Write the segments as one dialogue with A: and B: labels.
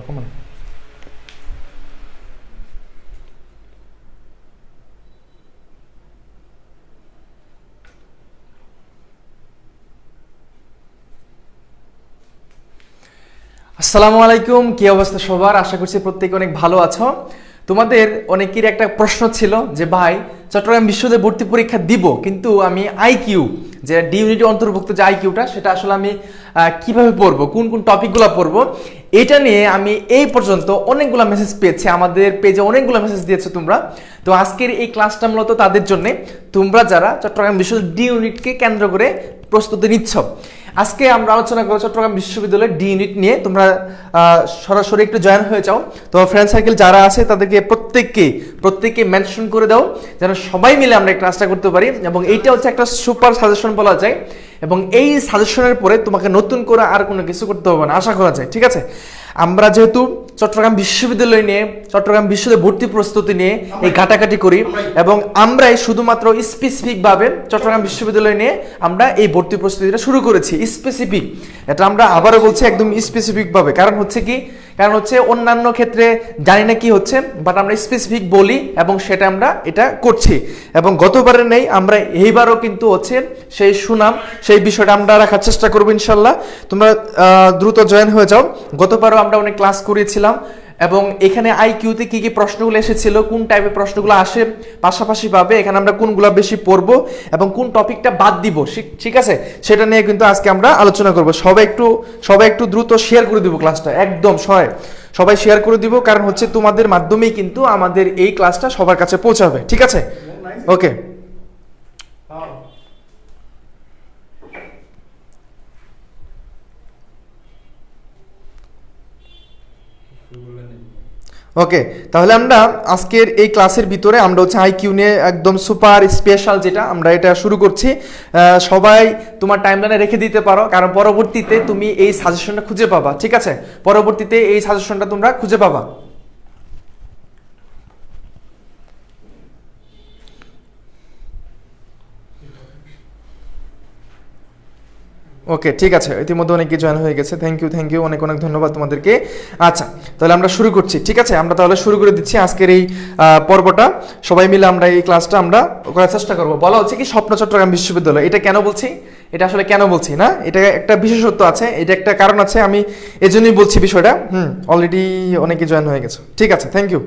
A: কমান। আসসালামু আলাইকুম, কি অবস্থা সবার? আশা করছি প্রত্যেকে অনেক ভালো আছো। তোমাদের অনেকের একটা প্রশ্ন ছিল যে ভাই চট্টগ্রাম বিশ্ববিদ্যালয়ে ভর্তি পরীক্ষা দিব, কিন্তু আমি আইকিউ যে ডি ইউনিটি অন্তর্ভুক্ত যে আইকিউটা সেটা আসলে আমি কিভাবে পড়বো, কোন কোন টপিকগুলো পড়বো, এটা নিয়ে আমি এই পর্যন্ত অনেকগুলো মেসেজ পেয়েছি। আমাদের পেজে অনেকগুলো মেসেজ দিয়েছো তোমরা। তো আজকের এই ক্লাসটা মূলত তাদের জন্য, তোমরা যারা চট্টগ্রাম বিশ্ববিদ্যালয় ডি ইউনিটকে কেন্দ্র করে প্রস্তুতি নিচ্ছ। আজকে আমরা আলোচনা করবো চট্টগ্রাম বিশ্ববিদ্যালয়ের ডি ইউনিট নিয়ে। তোমরা সরাসরি একটু জয়েন হয়ে যাও। তোমার ফ্রেন্ড সার্কেল যারা আছে তাদেরকে প্রত্যেককে মেনশন করে দাও, যেন সবাই মিলে আমরা এই ক্লাসটা করতে পারি। এবং এইটা হচ্ছে একটা সুপার সাজেশন বলা যায়, এবং এই সাজেশনের পরে তোমাকে নতুন করে আর কোনো কিছু করতে হবে না আশা করা যায়। ঠিক আছে, আমরা যেহেতু চট্টগ্রাম বিশ্ববিদ্যালয় নিয়ে, চট্টগ্রাম বিশ্ববিদ্যালয় ভর্তি প্রস্তুতি নিয়ে এই ঘাটাঘাটি করি, এবং আমরাই শুধুমাত্র স্পেসিফিকভাবে চট্টগ্রাম বিশ্ববিদ্যালয় নিয়ে আমরা এই ভর্তি প্রস্তুতিটা শুরু করেছি। স্পেসিফিক, এটা আমরা আবারও বলছি একদম স্পেসিফিকভাবে। কারণ হচ্ছে অন্যান্য ক্ষেত্রে জানি না কি হচ্ছে, বাট আমরা স্পেসিফিক বলি এবং সেটা আমরা এটা করছি। এবং গতবারের নেই, আমরা এইবারও কিন্তু হচ্ছে সেই সুনাম, সেই বিষয়টা আমরা রাখার চেষ্টা করবো ইনশাল্লাহ। তোমরা দ্রুত জয়েন হয়ে যাও। গতবারও আমরা অনেক ক্লাস করিয়েছিলাম, এবং এখানে আইকিউতে কি কি প্রশ্নগুলো এসেছিল, কোন টাইপের প্রশ্নগুলো আসে, পাশাপাশি ভাবে এখানে আমরা কোনগুলো বেশি পড়বো এবং কোন টপিকটা বাদ দিব, ঠিক আছে, সেটা নিয়ে কিন্তু আজকে আমরা আলোচনা করবো। সবাই একটু দ্রুত শেয়ার করে দিব ক্লাসটা, একদম সবাই শেয়ার করে দিব, কারণ হচ্ছে তোমাদের মাধ্যমেই কিন্তু আমাদের এই ক্লাসটা সবার কাছে পৌঁছাবে। ঠিক আছে, ওকে। ওকে, তাহলে আমরা আজকের এই ক্লাসের ভিতরে আমরা হচ্ছে আইকিউ নিয়ে একদম সুপার স্পেশাল যেটা আমরা এটা শুরু করছি। সবাই তোমার টাইমলাইনে রেখে দিতে পারো, কারণ পরবর্তীতে তুমি এই সাজেশনটা খুঁজে পাবা। ঠিক আছে, পরবর্তীতে এই সাজেশনটা তোমরা খুঁজে পাবা। ওকে, ঠিক আছে, ইতিমধ্যে অনেকে জয়েন হয়ে গেছে। থ্যাংক ইউ, অনেক ধন্যবাদ তোমাদেরকে। আচ্ছা, তাহলে আমরা শুরু করছি। ঠিক আছে, আমরা তাহলে শুরু করে দিচ্ছি আজকের এই পর্বটা। সবাই মিলে আমরা এই ক্লাসটা আমরা করার চেষ্টা করবো। বলা হচ্ছে কি স্বপ্ন চট্টগ্রাম বিশ্ববিদ্যালয়, এটা কেন বলছি, এটা আসলে কেন বলছি না, এটা একটা বিশেষত্ব আছে, এটা একটা কারণ আছে, আমি এজন্যই বলছি বিষয়টা। অলরেডি অনেকে জয়েন হয়ে গেছে। ঠিক আছে, থ্যাংক ইউ।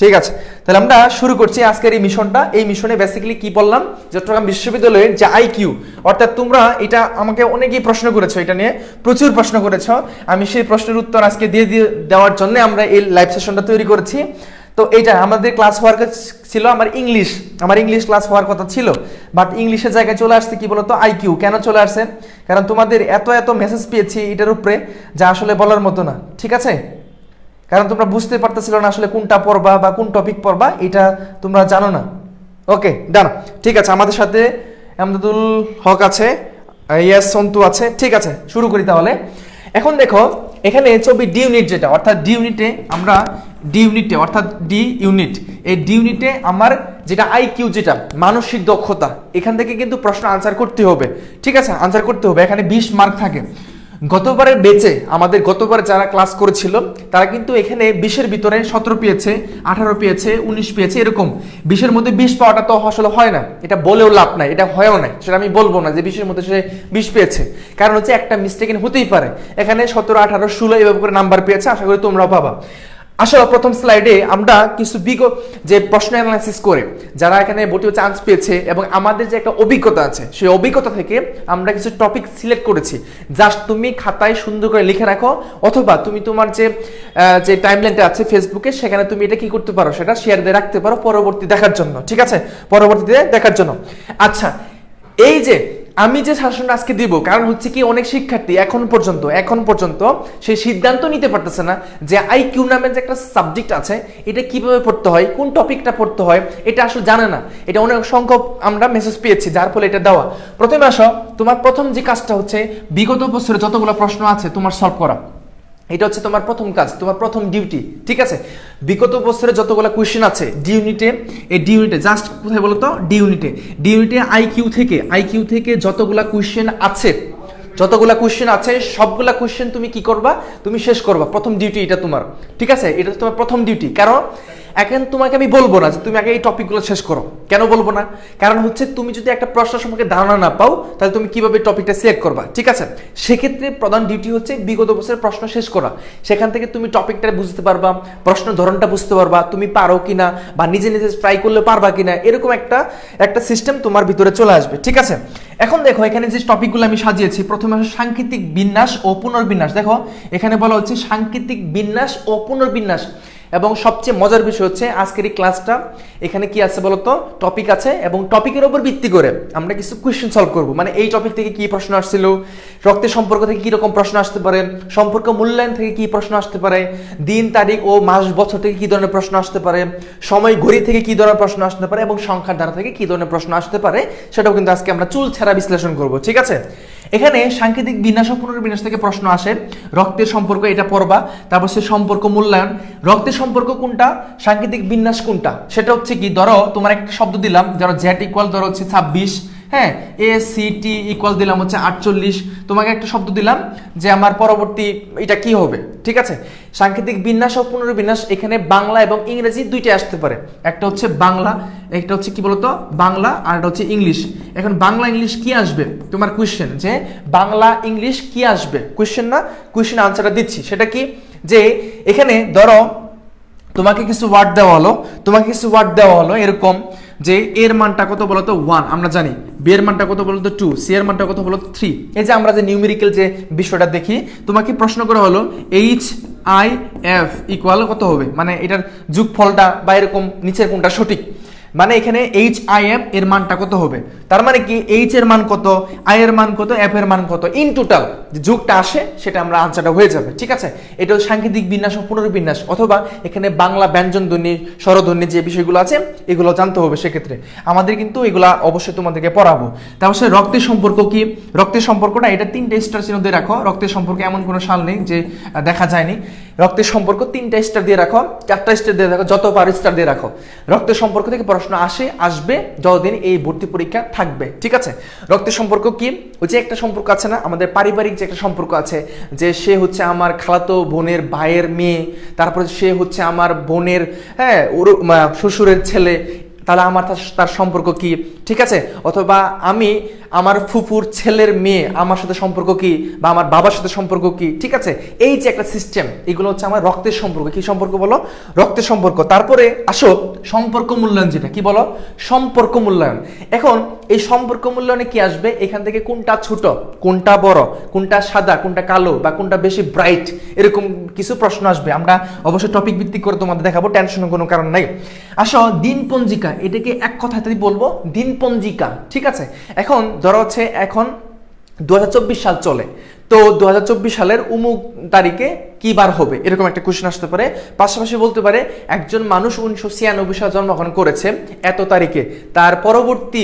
A: ঠিক আছে, তাহলে আমরা শুরু করছি আজকের এই মিশনটা। এই মিশনে বেসিক্যালি কি বললাম, চট্টগ্রাম বিশ্ববিদ্যালয়ের যে আইকিউ, অর্থাৎ তোমরা এটা আমাকে অনেকেই প্রশ্ন করেছো, এটা নিয়ে প্রচুর প্রশ্ন করেছো। আমি সেই প্রশ্নের উত্তর আজকে দেওয়ার জন্য আমরা এই লাইভ সেশনটা তৈরি করেছি। তো এইটা আমাদের ক্লাস হওয়ার ছিল, আমার ইংলিশ ক্লাস হওয়ার কথা ছিল, বাট ইংলিশের জায়গায় চলে আসছে কি বলতো আইকিউ। কেন চলে আসছে? কারণ তোমাদের এত মেসেজ পেয়েছি এটার উপরে, যা আসলে বলার মতো না। ঠিক আছে, কারণ তোমরা বুঝতে পারতেছিল না আসলে কোনটা পড়বা বা কোন টপিক পড়বা, এটা তোমরা জানো না। ওকে, ডান। ঠিক আছে, আমাদের সাথে আমদাদুল হক আছে, ইয়াস সন্তু আছে। ঠিক আছে, শুরু করি তাহলে। এখন দেখো এখানে ছবি ডি ইউনিট যেটা, অর্থাৎ ডি ইউনিটে এই ডি ইউনিটে আমার যেটা আইকিউ, যেটা মানসিক দক্ষতা, এখান থেকে কিন্তু প্রশ্ন আনসার করতে হবে। ঠিক আছে, আনসার করতে হবে। এখানে 20 মার্ক থাকে। গতবারের বেচে আমাদের গতবার যারা ক্লাস করেছিল তারা কিন্তু এখানে 20-এর ভিতরে 17 পেয়েছে, 18 পেয়েছে, 19 পেয়েছে, এরকম। 20-এর মধ্যে 20 পাওয়াটা তো আসলে হয় না, এটা বলেও লাভ নাই, এটা হয়ও নাই, সেটা আমি বলবো না যে 20-এর মধ্যে সে 20 পেয়েছে। কারণ হচ্ছে একটা মিস্টেক হতেই পারে। এখানে 17, 18, 16 এভাবে করে নাম্বার পেয়েছে, আশা করি তোমরাও পাবা। আসলে প্রথম স্লাইডে আমরা কিছু যে প্রশ্ন অ্যানালাইসিস করে যারা এখানে ভর্তি চান্স পেয়েছে এবং আমাদের যে একটা অভিজ্ঞতা আছে, সেই অভিজ্ঞতা থেকে আমরা কিছু টপিক সিলেক্ট করেছি। জাস্ট তুমি খাতায় সুন্দর করে লিখে রাখো, অথবা তুমি তোমার যে টাইমলাইনটা আছে ফেসবুকে, সেখানে তুমি এটা কি করতে পারো, সেটা শেয়ার দিয়ে রাখতে পারো পরবর্তী দেখার জন্য। ঠিক আছে, পরবর্তীতে দেখার জন্য। আচ্ছা, এই যে আমি যে শাসনটা আজকে দিব, কারণ হচ্ছে কি অনেক শিক্ষার্থী এখন পর্যন্ত সেই সিদ্ধান্ত নিতে পারতেছে না যে আইকিউ নামের যে একটা সাবজেক্ট আছে, এটা কিভাবে পড়তে হয়, কোন টপিকটা পড়তে হয়, এটা আসলে জানে না। এটা অনেক সংখ্যক আমরা মেসেজ পেয়েছি, যার ফলে এটা দেওয়া। প্রথমে আসো, তোমার প্রথম যে কাজটা হচ্ছে বিগত বছরে যতগুলো প্রশ্ন আছে তোমার সলভ করা। এটা হচ্ছে তোমার প্রথম কাজ, তোমার প্রথম ডিউটি। ঠিক আছে, বিগত বছরে যতগুলো কোয়েশ্চেন আছে ডি ইউনিটে জাস্ট কোথায় বলো তো, ডি ইউনিটে আইকিউ থেকে যতগুলো কোয়েশ্চেন আছে যতগুলা কোশ্চেন আছে সবগুলা কোশ্চেন তুমি কি করবা, তুমি শেষ করবা। প্রথম ডিউটি এটা তোমার, ঠিক আছে? এটা তোমার প্রথম ডিউটি। কারণ এখন তোমাকে আমি বলবো না যে তুমি আগে এই টপিকগুলো শেষ করো। কেন বলবো না? কারণ হচ্ছে তুমি যদি একটা প্রশ্ন সম্পর্কে ধারণা না পাও তাহলে তুমি কিভাবে টপিকটা সিলেক্ট করবা, ঠিক আছে? সেক্ষেত্রে প্রধান ডিউটি হচ্ছে বিগত বছরের প্রশ্ন শেষ করা। সেখান থেকে তুমি টপিকটা বুঝতে পারবা, প্রশ্ন ধরনটা বুঝতে পারবা, তুমি পারো কিনা বা নিজে নিজে ট্রাই করলে পারবা কিনা, এরকম একটা সিস্টেম তোমার ভিতরে চলে আসবে, ঠিক আছে? এখন দেখো এখানে যে টপিকগুলো আমি সাজিয়েছি, প্রথমে হচ্ছে সাংকেতিক বিন্যাস ও পুনর্বিন্যাস। দেখো এখানে বলা হচ্ছে সাংকেতিক বিন্যাস ও পুনর্বিন্যাস। এবং সবচেয়ে মজার বিষয় হচ্ছে আজকের এই ক্লাসটা, এখানে কি আছে বলতো, টপিক আছে এবং টপিকের উপর ভিত্তি করে আমরা কিছু কোয়েশ্চেন সলভ করব। মানে এই টপিক থেকে কি প্রশ্ন আসছিল, রক্তের সম্পর্ক থেকে কি রকম প্রশ্ন আসতে পারে, সম্পর্ক মূল্যায়ন থেকে কি প্রশ্ন আসতে পারে, দিন তারিখ ও মাস বছর থেকে কি ধরনের প্রশ্ন আসতে পারে, সময় ঘড়ি থেকে কি ধরনের প্রশ্ন আসতে পারে এবং সংখ্যার ধারা থেকে কি ধরনের প্রশ্ন আসতে পারে, সেটাও কিন্তু আজকে আমরা চুল ছাড়া বিশ্লেষণ করব, ঠিক আছে? এখানে সাংকেতিক বিন্যাস ও পুনর্বিন্যাস থেকে প্রশ্ন আসে। রক্তের সম্পর্ক এটা পড়বা, তারপর সে সম্পর্ক মূল্যায়ন, রক্তের সম্পর্ক কোনটা, সাংকেতিক বিন্যাস কোনটা, সেটা হচ্ছে কি, ধরো তোমার একটা শব্দ দিলাম, ধরো জেড ইকুয়াল ধরো হচ্ছে 26, হ্যাঁ, এ সি টি ইকুয়াল দিলাম হচ্ছে 48, তোমাকে একটা শব্দ দিলাম যে আমার পরবর্তী এটা কি হবে, ঠিক আছে? সাংকেতিক বিন্যাস ও পুনর্বিন্যাস এখানে বাংলা এবং ইংরেজি দুইটাই আসতে পারে। একটা হচ্ছে বাংলা, একটা হচ্ছে কি বলতো বাংলা, আর একটা হচ্ছে ইংলিশ। এখন বাংলা ইংলিশ কি আসবে তোমার কোয়েশ্চেন, যে বাংলা ইংলিশ কি আসবে, কোয়েশ্চেন না, কোয়েশ্চেন আনসারটা দিচ্ছি। সেটা কি, যে এখানে ধরো তোমাকে কিছু ওয়ার্ড দেওয়া হলো এরকম, যে এর মানটা কত বলতো 1 আমরা জানি, বি এর মানটা কত বলতো 2, সি এর মানটা কত বলতো 3। এই যে আমরা যে নিউমেরিক্যাল যে বিষয়টা দেখি, তোমাকে প্রশ্ন করা হলো HIF ইকুয়াল কত হবে, মানে এটার যোগফলটা বা এরকম নিচের কোনটা সঠিক, মানে এখানে HIF এর মানটা কত হবে, তার মানে কি H এর মান কত, I এর মান কত, F এর মান কত, ইন টোটাল যে যোগটা আসে সেটা আমরা আনসারটা হয়ে যাবে, ঠিক আছে? এটা সাংকেতিক বিন্যাস ও পুনর্বিন্যাস। অথবা এখানে বাংলা ব্যঞ্জনধ্বনি, স্বরধ্বনি যে বিষয়গুলো আছে এগুলো জানতে হবে। সেক্ষেত্রে আমাদের কিন্তু এগুলা অবশ্যই তোমাদেরকে পড়াবো। তারপর সে রক্তের সম্পর্ক কি, রক্তের সম্পর্কটা এটা 3টে স্টার চিহ্ন দিয়ে রাখো। রক্তের সম্পর্কে এমন কোনো সাল নেই যে দেখা যায়নি। রক্তের সম্পর্ক 3টা স্টার দিয়ে রাখো, 4টা স্টার দিয়ে রাখো, যত পারো স্টার দিয়ে রাখো। রক্তের সম্পর্ক থেকে প্রশ্ন আসবে যতদিন এই ভর্তি পরীক্ষা থাকবে, ঠিক আছে? রক্তের সম্পর্ক কি, ওই যে একটা সম্পর্ক আছে না আমাদের পারিবারিক যে একটা সম্পর্ক আছে, যে সে হচ্ছে আমার খালাতো বোনের ভাইয়ের মেয়ে, তারপরে সে হচ্ছে আমার বোনের শ্বশুরের ছেলে, তাহলে আমার তার সম্পর্ক কি, ঠিক আছে? অথবা আমি আমার ফুফুর ছেলের মেয়ে, আমার সাথে সম্পর্ক কি, বা আমার বাবার সাথে সম্পর্ক কি, ঠিক আছে? এই যে একটা সিস্টেম, এগুলো হচ্ছে আমার রক্তের সম্পর্ক। কি সম্পর্ক বলো, রক্তের সম্পর্ক। তারপরে আসো সম্পর্ক মূল্যায়ন, যেটা কি বলো, সম্পর্ক মূল্যায়ন। এখন এই সম্পর্ক মূল্যায়নে কি আসবে, এখান থেকে কোনটা ছোট, কোনটা বড়, কোনটা সাদা, কোনটা কালো, বা কোনটা বেশি ব্রাইট, এরকম কিছু প্রশ্ন আসবে। আমরা অবশ্যই টপিক ভিত্তিক করে তোমাদের দেখাবো, টেনশনের কোনো কারণ নাই। আসো দিনপঞ্জিকা, এটাকে এক কথাতেই বলবো দিনপঞ্জিকা, ঠিক আছে? এখন ধরো হচ্ছে এখন 2024 সাল চলে, তো 2024 সালের অমুক তারিখে কি বার হবে, এরকম একটা কোশ্চেন আসতে পারে। পাশাপাশি বলতে পারে একজন মানুষ 1996 সালে জন্মগ্রহণ করেছে এত তারিখে, তার পরবর্তী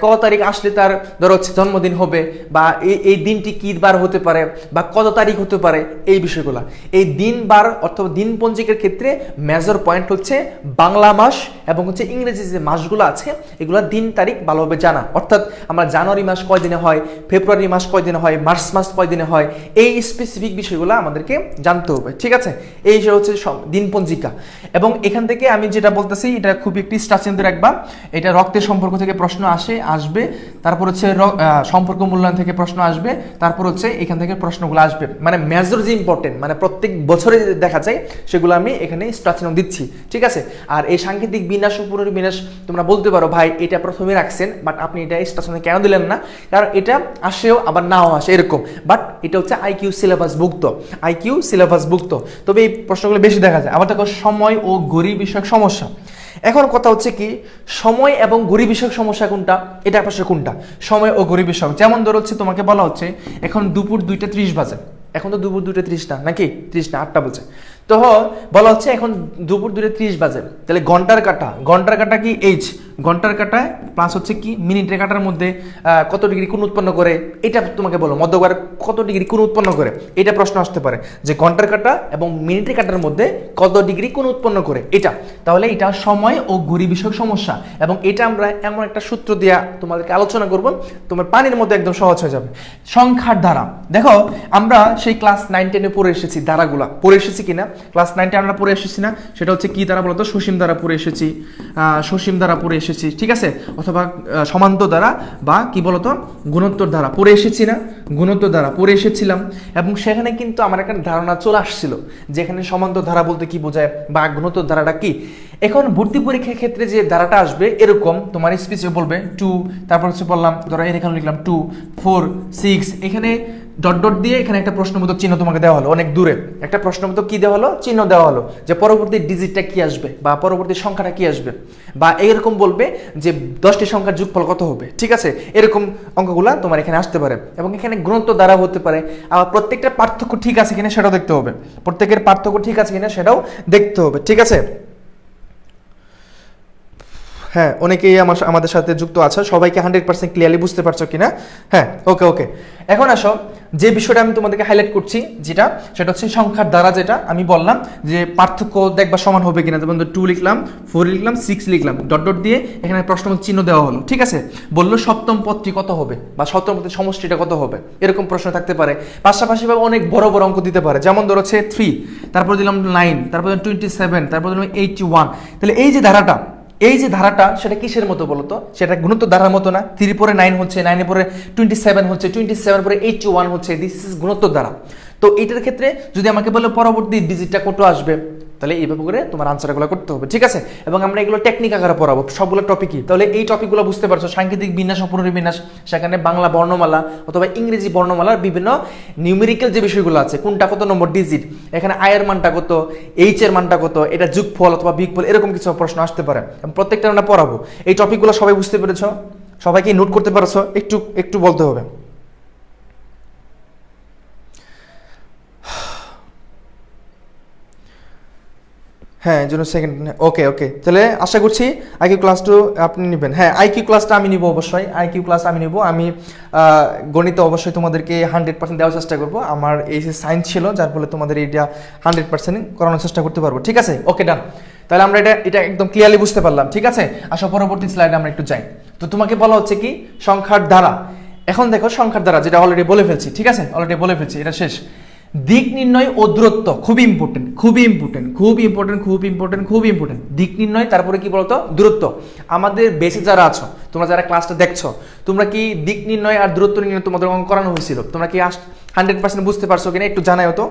A: কত তারিখ আসলে তার ধরো হচ্ছে জন্মদিন হবে, বা এই দিনটি কি বার হতে পারে, বা কত তারিখ হতে পারে, এই বিষয়গুলো। এই দিন বার অর্থাৎ দিন পঞ্জিকার ক্ষেত্রে মেজর পয়েন্ট হচ্ছে বাংলা মাস এবং হচ্ছে ইংরেজি যে মাসগুলো আছে এগুলো দিন তারিখ ভালোভাবে জানা। অর্থাৎ আমরা জানুয়ারি মাস কয় দিনে হয়, ফেব্রুয়ারি মাস কয় দিনে হয়, মার্চ মাস কয় দিনে হয়, এই স্পেসিফিক বিষয়গুলো আমাদেরকে জানতে হবে, ঠিক আছে? এই যে হচ্ছে দিন পঞ্জিকা। এবং এখান থেকে আমি যেটা বলতেছি এটা খুব একটি স্টাচিন রাখবা, এটা রক্তের সম্পর্ক থেকে প্রশ্ন আসবে, তারপর হচ্ছে সম্পর্ক মূল্যায়ন থেকে প্রশ্ন আসবে, তারপর হচ্ছে এখান থেকে প্রশ্নগুলো আসবে। মানে মেজর যে ইম্পর্টেন্ট, মানে প্রত্যেক বছরে দেখা যায় সেগুলো আমি এখানে স্টাচিন দিচ্ছি, ঠিক আছে? আর এই সাংকেতিক বিন্যাস ও পুনর্বিন্যাস তোমরা বলতে পারো ভাই এটা প্রথমে রাখছেন, বাট আপনি এটা স্টাচিনে কেন দিলেন না? কারণ এটা আসেও আবার নাও আসে এরকম, বাট এটা হচ্ছে আইকিউ সিলেবাস ভুক্ত, তবে এই প্রশ্নগুলো বেশি দেখা যায়। আবার দেখো সময় ও ঘড়ি বিষয়ক সমস্যা। এখন কথা হচ্ছে কি, সময় এবং ঘড়ি বিষয়ক সমস্যা কোনটা, এটা পাশে কোনটা, সময় ও ঘড়ি বিষয়ক। যেমন ধরো হচ্ছে তোমাকে বলা হচ্ছে এখন দুপুর 2:30 বাজে, এখন তো দুপুর 2:30 না, নাকি 30 না 8টা বাজে, তো বলা হচ্ছে এখন দুপুর 2:30 বাজে, তাহলে ঘন্টার কাটা কি এইচ, ঘন্টার কাঁটায় প্লাস হচ্ছে কি মিনিটের কাঁটার মধ্যে কত ডিগ্রি কোণ উৎপন্ন করে, এটা তোমাকে বলো। মধ্যগড় কত ডিগ্রি কোণ উৎপন্ন করে, এটা প্রশ্ন আসতে পারে যে ঘন্টার কাঁটা এবং মিনিটের কাঁটার মধ্যে কত ডিগ্রি কোণ উৎপন্ন করে এটা। তাহলে এটা সময় ও ঘড়ি বিষয়ক সমস্যা, এবং এটা আমরা এমন একটা সূত্র দিয়ে তোমাদেরকে আলোচনা করব, তোমার পানির মধ্যে একদম সহজ হয়ে যাবে। সংখ্যার ধারা, দেখো আমরা সেই ক্লাস 9-10 পড়ে এসেছি, ধারাগুলা পড়ে এসেছি কিনা, ক্লাস 9-10 আমরা পড়ে এসেছি না, সেটা হচ্ছে কি ধারা বলতো, সসীম ধারা পড়ে এসেছি, সসীম ধারা পড়ে এসেছি, ঠিক আছে, অথবা সমান্তর ধারা বা কি বলতো গুণোত্তর ধারা পড়ে এসেছি না, গুণোত্তর ধারা পড়ে এসেছিলাম। এবং সেখানে কিন্তু আমার একটা ধারণা চলে আসছিল যেখানে সমান্তর ধারা বলতে কি বোঝায় বা গুণোত্তর ধারাটা কি। এখন ভর্তি পরীক্ষার ক্ষেত্রে যে ধারাটা আসবে এরকম, তোমার স্পিচে বলবে 2, তারপর হচ্ছে বললাম ধরো এখানে লিখলাম 2, 4, 6, এখানে ডট ডট দিয়ে এখানে একটা প্রশ্নবোধক চিহ্ন তোমাকে দেওয়া হলো, অনেক দূরে একটা প্রশ্নবোধক কি দেওয়া হলো, চিহ্ন দেওয়া হলো, যে পরবর্তী ডিজিটটা কি আসবে বা পরবর্তী সংখ্যাটা কি আসবে, বা এরকম বলবে যে 10টি সংখ্যার যোগফল কত হবে, ঠিক আছে, এরকম অঙ্কগুলা তোমার এখানে আসতে পারে। এবং এখানে গুণোত্তর দ্বারা হতে পারে, আবার প্রত্যেকটা পার্থক্য ঠিক আছে কিনা সেটাও দেখতে হবে, প্রত্যেকের পার্থক্য ঠিক আছে কিনা সেটাও দেখতে হবে, ঠিক আছে। হ্যাঁ, অনেকেই আমাদের সাথে যুক্ত আছে, সবাইকে 100% ক্লিয়ারলি বুঝতে পারছো কিনা? হ্যাঁ, ওকে ওকে। এখন আসো যে বিষয়টা আমি তোমাদেরকে হাইলাইট করছি, সেটা হচ্ছে সংখ্যার দ্বারা, যেটা আমি বললাম যে পার্থক্য দেখবা সমান হবে কিনা, যেমন 2 লিখলাম, 4 লিখলাম, 6 লিখলাম, ডট ডট দিয়ে এখানে প্রশ্ন চিহ্ন দেওয়া হলো, ঠিক আছে, বললো সপ্তম পদটি কত হবে বা সপ্তম পদের সমষ্টিটা কত হবে, এরকম প্রশ্ন থাকতে পারে। পাশাপাশি ভাবে অনেক বড় বড় অঙ্ক দিতে পারে, যেমন ধরো 3, তারপর দিলাম 9, তারপর 27, তারপর দিলাম 81। তাহলে এই যে ধারাটা সেটা কিসের মতো বলতো, সেটা গুণোত্তর ধারার মতো না। 3 পরে 9 হচ্ছে, 9 পরে 27 হচ্ছে, 27 পরে 81 হচ্ছে, দিস ইজ গুণোত্তর ধারা। তো এইটার ক্ষেত্রে যদি আমাকে বলে পরবর্তী ডিজিটটা কত আসবে, তাহলে এইভাবে করে তোমার আনসারগুলো করতে হবে, ঠিক আছে। এবং আমরা এগুলো টেকনিক আকারে পড়াবো সবগুলো টপিকই। তাহলে এই টপিকগুলো বুঝতে পারছো, সাংকেতিক বিন্যাস, পুনর্বিন্যাস, সেখানে বাংলা বর্ণমালা অথবা ইংরেজি বর্ণমালার বিভিন্ন নিউমেরিক্যাল যে বিষয়গুলো আছে, কোনটা কত নম্বর ডিজিট, এখানে আয়ের মানটা কত, এইচ এর মানটা কত, এটা যোগফল অথবা বিয়োগফল, এরকম কিছু প্রশ্ন আসতে পারে, প্রত্যেকটা আমরা পড়াবো। এই টপিকগুলো সবাই বুঝতে পেরেছো, সবাইকে নোট করতে পারছো, একটু একটু বলতে হবে। হ্যাঁ, এই জন্য সেকেন্ড, ওকে ওকে। তাহলে আশা করছি আইকিউ ক্লাসটা আপনি নেবেন। হ্যাঁ, আইকিউ ক্লাসটা আমি নিব, অবশ্যই আইকিউ ক্লাস আমি নিব। আমি গণিতে অবশ্যই তোমাদেরকে 100% দেওয়ার চেষ্টা করব। আমার এই যে সায়েন্স ছিল, যার ফলে তোমাদের এইটা 100% করানোর চেষ্টা করতে পারবো, ঠিক আছে, ওকে ডান। তাহলে আমরা এটা একদম ক্লিয়ারলি বুঝতে পারলাম, ঠিক আছে। আসো পরবর্তী স্লাইডে আমরা একটু যাই। তো তোমাকে বলা হচ্ছে কি সংখ্যার দ্বারা। এখন দেখো সংখ্যার দ্বারা, যেটা অলরেডি বলে ফেলছি, ঠিক আছে, অলরেডি বলে ফেলছি, এটা শেষ। দিক নির্ণয় ও দূরত্ব খুবই ইম্পর্টেন্ট, খুবই ইম্পর্টেন্ট, খুব ইম্পর্টেন্ট, খুব ইম্পর্টেন্ট, খুব ইম্পর্টেন্ট। দিক নির্ণয়, তারপরে কি বলতো দূরত্ব। আমাদের বেসে যারা আছো, তোমরা যারা ক্লাসটা দেখছো, তোমরা কি দিক নির্ণয় আর দূরত্ব নির্ণয় তোমাদের অঙ্ক করানো হয়েছিল? তোমরা কি 100% বুঝতে পারছো কিনা একটু জানাও তো,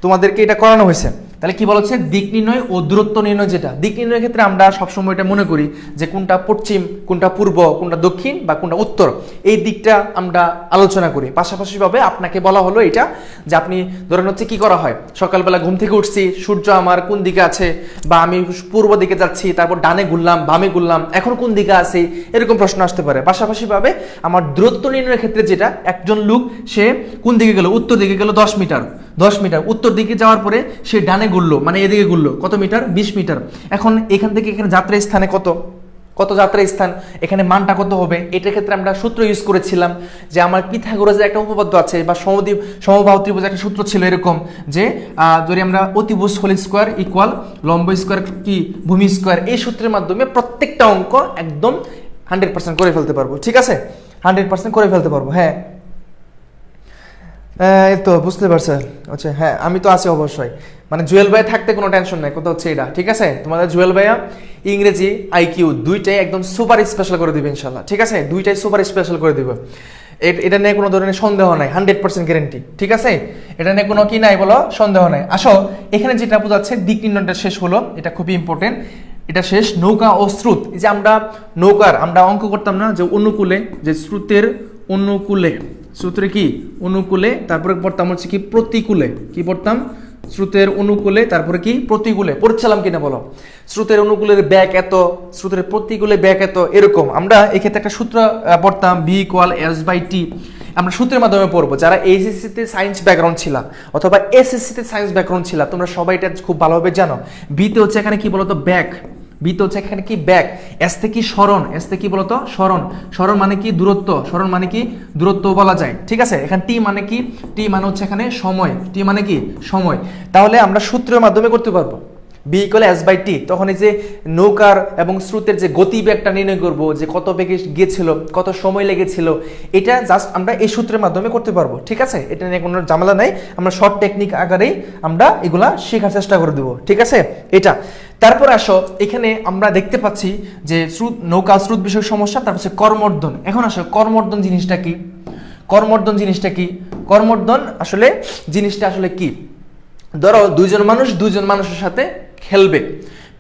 A: তোমাদেরকে এটা করানো হয়েছে। তাহলে কি বলা হচ্ছে, দিক নির্ণয় ও দূরত্ব নির্ণয়। যেটা দিক নির্ণয়ের ক্ষেত্রে আমরা সবসময় এটা মনে করি যে কোনটা পশ্চিম, কোনটা পূর্ব, কোনটা দক্ষিণ বা কোনটা উত্তর, এই দিকটা আমরা আলোচনা করি। পাশাপাশিভাবে আপনাকে বলা হলো এটা যে আপনি ধরেন হচ্ছে কি করা হয়, সকালবেলা ঘুম থেকে উঠছি, সূর্য আমার কোন দিকে আছে, বা আমি পূর্ব দিকে যাচ্ছি, তারপর ডানে ঘুরলাম, বামে ঘুরলাম, এখন কোন দিকে আছে, এরকম প্রশ্ন আসতে পারে। পাশাপাশিভাবে আমার দূরত্ব নির্ণয়ের ক্ষেত্রে যেটা, একজন লোক সে কোন দিকে গেল, উত্তর দিকে গেল 10 মিটার, 10 মিটার উত্তর দিকে যাওয়ার পরে সে ডানে ঘুরলো, মানে এদিকে ঘুরলো কত মিটার, 20 মিটার। এখন এখান থেকে এখানে যাত্রা স্থানে কত যাত্রা স্থান, এখানে মানটা কত হবে। এটার ক্ষেত্রে আমরা সূত্র ইউজ করেছিলাম যে আমার পিথাগোরাসের একটা উপপাদ্য আছে, বা সমবাহু ত্রিভুজের একটা সূত্র ছিল এরকম, যে যদি আমরা অতিভুজ হোল স্কোয়ার ইকুয়াল লম্ব স্কোয়ার কি ভূমি স্কোয়ার, এই সূত্রের মাধ্যমে প্রত্যেকটা অঙ্ক একদম 100% করে ফেলতে পারবো, ঠিক আছে, 100% করে ফেলতে পারবো। হ্যাঁ, এই তো বুঝতে পারছে। আচ্ছা, হ্যাঁ আমি তো আছি অবশ্যই, মানে জুয়েল ভাইয়া থাকতে কোনো টেনশন নাই, কথা হচ্ছে এটা, ঠিক আছে। তোমাদের জুয়েল ভাইয়া ইংরেজি আইকিউ দুইটাই একদম সুপার স্পেশাল করে দিবে ইনশাল্লাহ, ঠিক আছে, দুইটাই সুপার স্পেশাল করে দিবে। এটা নিয়ে কোনো ধরনের সন্দেহ নাই, 100% গ্যারেন্টি, ঠিক আছে, এটা নিয়ে কোনো কি নাই বলো, সন্দেহ নাই। আসো এখানে যেটা বোঝাচ্ছে দিক নির্ণয়টা শেষ হলো, এটা খুবই ইম্পর্টেন্ট, এটা শেষ। নৌকা ও স্রোত, এই যে আমরা নৌকার আমরা অঙ্ক করতাম না, যে অনুকূলে, যে স্রোতের অনুকূলে, স্রোতের কি অনুকূলে, তারপরে পড়তাম হচ্ছে কি প্রতিকূলে, কি পড়তাম স্রোতের অনুকূলে, তারপরে কি প্রতিকূলে, পড়ছিলাম কিনা বলো, স্রোতের অনুকূলের ব্যাক এত, স্রোতের প্রতিকূলে ব্যাক এত, এরকম আমরা এক্ষেত্রে একটা সূত্র পড়তাম, B=S/T। আমরা সূত্রের মাধ্যমে পড়বো। যারা এইচএসসিতে সায়েন্স ব্যাকগ্রাউন্ড ছিল অথবা এসএসসিতে সায়েন্স ব্যাকগ্রাউন্ড ছিল, তোমরা সবাই এটা খুব ভালোভাবে জানো। বিতে হচ্ছে এখানে কি বলতো ব্যাক, বিতে হচ্ছে এখানে কি ব্যাক, এস থেকে স্মরণ, এস থেকে কি বলতো স্মরণ, স্মরণ মানে কি দূরত্ব, স্মরণ মানে কি দূরত্ব বলা যায়, ঠিক আছে। এখানে টি মানে কি, টি মানে হচ্ছে এখানে সময়, টি মানে কি সময়। তাহলে আমরা সূত্রের মাধ্যমে করতে পারবো B equal S by T. তখন এই যে নৌকার এবং স্রোতের যে গতিবেগটা নির্ণয় করবো, যে কত বেগে গিয়েছিল, কত সময় লেগেছিল, এটা জাস্ট আমরা এই সূত্রের মাধ্যমে করতে পারবো, ঠিক আছে। এটা নিয়ে কোনো ঝামেলা নাই, আমরা শর্ট টেকনিক আকারেই আমরা এগুলা শেখার চেষ্টা করে দেবো, ঠিক আছে। এটা তারপর আসো, এখানে আমরা দেখতে পাচ্ছি যে স্রোত, নৌকা স্রোত বিষয়ক সমস্যা, তারপর হচ্ছে কর্মর্দন। এখন আসো কর্মর্দন জিনিসটা কি, কর্মর্দন জিনিসটা কি, কর্মর্দন আসলে জিনিসটা আসলে কি। ধরো দুইজন মানুষের সাথে খেলবে,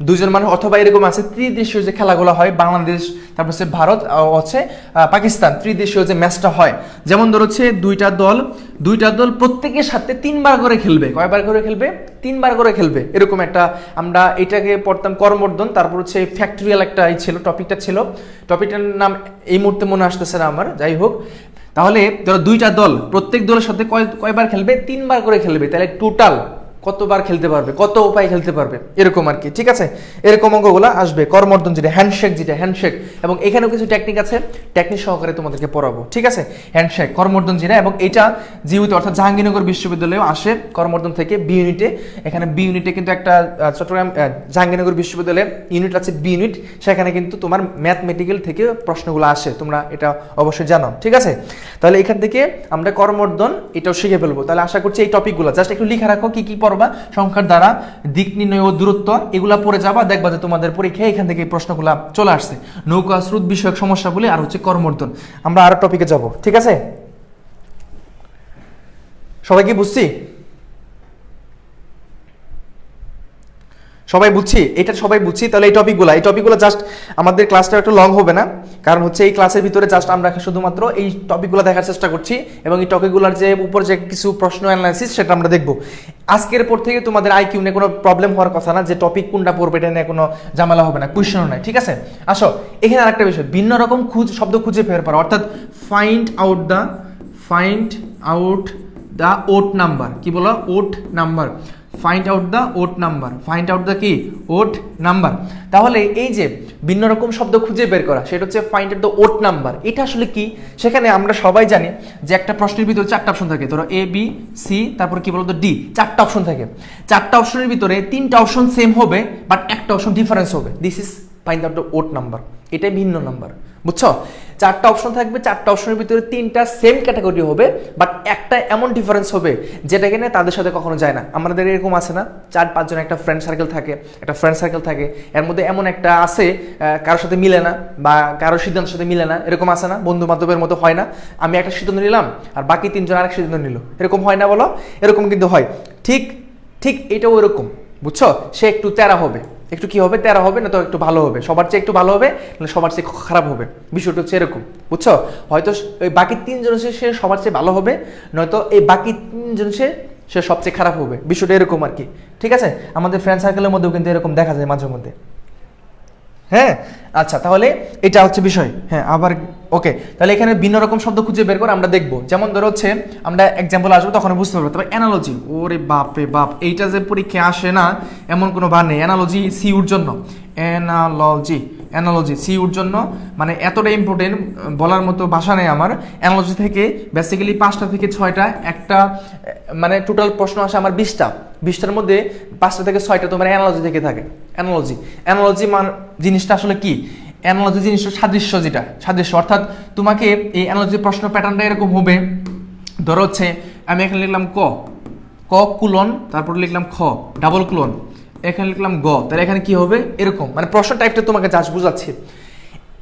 A: দুজন মানুষ, অথবা এরকম আছে ত্রিদেশীয় যে খেলাগুলো হয়, বাংলাদেশ তারপর হচ্ছে ভারত হচ্ছে পাকিস্তান, ত্রিদেশীয় যে ম্যাচটা হয়, যেমন ধরো হচ্ছে দুইটা দল প্রত্যেকের সাথে 3 বার করে খেলবে, কয়বার করে খেলবে, 3 বার করে খেলবে, এরকম একটা, আমরা এটাকে পড়তাম কর্মর্দন। তারপর হচ্ছে ফ্যাক্টরিয়াল একটা ছিল, টপিকটা ছিল, টপিকটার নাম এই মুহূর্তে মনে আসতেছে না আমার, যাই হোক। তাহলে ধরো দুইটা দল, প্রত্যেক দলের সাথে কয়বার খেলবে, 3 বার করে খেলবে, তাহলে টোটাল কতবার খেলতে পারবে, কত উপায় খেলতে পারবে, এরকম আর কি, ঠিক আছে। এরকম অঙ্কগুলো আসবে। কর্মর্দন যেটা হ্যান্ডশেক, এবং এখানেও কিছু টেকনিক আছে, টেকনিক সহকারে তোমাদেরকে পড়াবো, ঠিক আছে। হ্যান্ডশেক, কর্মর্দন যেটা, এবং এটা জিউতে অর্থাৎ জাহাঙ্গীরনগর বিশ্ববিদ্যালয়েও আসে কর্মর্দন থেকে বি ইউনিটে। এখানে বি ইউনিটে কিন্তু একটা চট্টগ্রাম জাহাঙ্গীরনগর বিশ্ববিদ্যালয়ের ইউনিট আছে বি ইউনিট, সেখানে কিন্তু তোমার ম্যাথমেটিক্যাল থেকে প্রশ্নগুলো আসে, তোমরা এটা অবশ্যই জানো, ঠিক আছে। তাহলে এখান থেকে আমরা কর্মর্দন এটাও শিখে ফেলবো। তাহলে আশা করছি এই টপিকগুলো জাস্ট একটু লিখে রাখো, কি কি পড়বা, সংখ্যার দ্বারা দিক নির্ণয় ও দূরত্ব, এগুলা পড়ে যাবা, দেখবা যে তোমাদের পরীক্ষায় এখান থেকে এই প্রশ্নগুলো চলে আসছে, নৌকা স্রোত বিষয়ক সমস্যাগুলি আর হচ্ছে কর্মর্দন। আমরা আরো টপিকে যাব, ঠিক আছে। সবাই কি বুঝছি, সবাই বুঝছি, এটা সবাই বুঝছি। তাহলে এই টপিকগুলো জাস্ট আমাদের ক্লাসটা একটু লং হবে না, কারণ হচ্ছে এই ক্লাসের ভিতরে জাস্ট আমরা শুধুমাত্র এই টপিকগুলো দেখার চেষ্টা করছি, এবং এই টপিকগুলোর যে উপর যে কিছু প্রশ্ন অ্যানালাইসিস সেটা আমরা দেখবো। আজকের পর থেকে তোমাদের আইকিউ নিয়ে কোনো প্রবলেম হওয়ার কথা না, যে টপিক কোনটা পড়বে এটা নিয়ে কোনো ঝামেলা হবে না, কোয়েশ্চেনও নাই, ঠিক আছে। আসো এখানে আরেকটা বিষয়, ভিন্ন রকম শব্দ খুঁজে বের করা, অর্থাৎ find out the odd number, কি বলো, ode number, find out the odd number, find out the কি ওড নাম্বার। তাহলে এই যে ভিন্ন রকম শব্দ খুঁজে বের করা, সেটা হচ্ছে find out the odd number. এটা আসলে কি, সেখানে আমরা সবাই জানি যে একটা প্রশ্নের ভিতরে 4টা অপশন থাকে, ধরো এ বি সি, তারপর কি বলতো ডি, 4টা অপশন থাকে। 4টা অপশনের ভিতরে 3টা অপশন সেম হবে, বাট একটা অপশন ডিফারেন্স হবে, this is find out the odd number, এটাই ভিন্ন নাম্বার, বুঝছো। 4টা অপশন থাকবে, 4টা অপশনের ভিতরে 3টা সেম ক্যাটাগরি হবে, বাট একটা এমন ডিফারেন্স হবে যেটা কিনা তাদের সাথে কখনো যায় না। আমাদের এরকম আছে না, 4-5 জন একটা ফ্রেন্ড সার্কেল থাকে, এর মধ্যে এমন একটা আছে কারোর সাথে মিলে না, বা কারোর সিদ্ধান্তের সাথে মিলে না, এরকম আছে না, বন্ধু বান্ধবের মতো হয় না, আমি একটা সিদ্ধান্ত নিলাম আর বাকি 3 জন আরেক সিদ্ধান্ত নিল, এরকম হয় না বলো, এরকম কিন্তু হয়। ঠিক এটাও এরকম, বুঝছো। সে একটু তেরা হবে, একটু কি হবে, তেরা হবে, না তো একটু ভালো হবে, সবার চেয়ে একটু ভালো হবে, না সবার চেয়ে খারাপ হবে, বিষয়টা হচ্ছে এরকম, বুঝছো। হয়তো ওই বাকি 3 জন সে সবার চেয়ে ভালো হবে, নয়তো এই বাকি 3 জন সে সবচেয়ে খারাপ হবে, বিষয়টা এরকম আর কি, ঠিক আছে। আমাদের ফ্রেন্ড সার্কেলের মধ্যেও কিন্তু এরকম দেখা যায় মাঝে মধ্যে, হ্যাঁ। আচ্ছা, তাহলে এটা হচ্ছে বিষয়, হ্যাঁ। আবার ওকে, তাহলে এখানে ভিন্ন রকম শব্দ খুঁজে বের করে আমরা দেখবো। যেমন ধরো হচ্ছে আমরা এক্সাম্পল আসবো, তখন বুঝতে পারবো। তবে অ্যানালজি, ওরে বাপ রে বাপ, এইটা যে পরীক্ষায় আসে না এমন কোনো বার নেই। অ্যানালজি সিউর জন্য, অ্যানালজি সিউর জন্য, মানে এতটা ইম্পর্টেন্ট, বলার মতো ভাষা নেই আমার। অ্যানালজি থেকে বেসিক্যালি 5টা থেকে 6টা একটা, মানে টোটাল প্রশ্ন আসে আমার 20টার মধ্যে 5টা থেকে 6টা তোমার অ্যানালজি থেকে থাকে। অ্যানালজি জিনিসটা আসলে কি, অ্যানালজি জিনিসটা সাদৃশ্য, অর্থাৎ তোমাকে এই অ্যানালজি প্রশ্ন প্যাটার্নটা এরকম হবে। ধরো হচ্ছে আমি এখানে লিখলাম ক কুলন, তারপর লিখলাম খ ডাবল কুলন, এখানে লিখলাম গ, তাহলে এখানে কি হবে, এরকম, মানে প্রশ্ন টাইপটা তোমাকে জাস্ট বুঝাচ্ছি।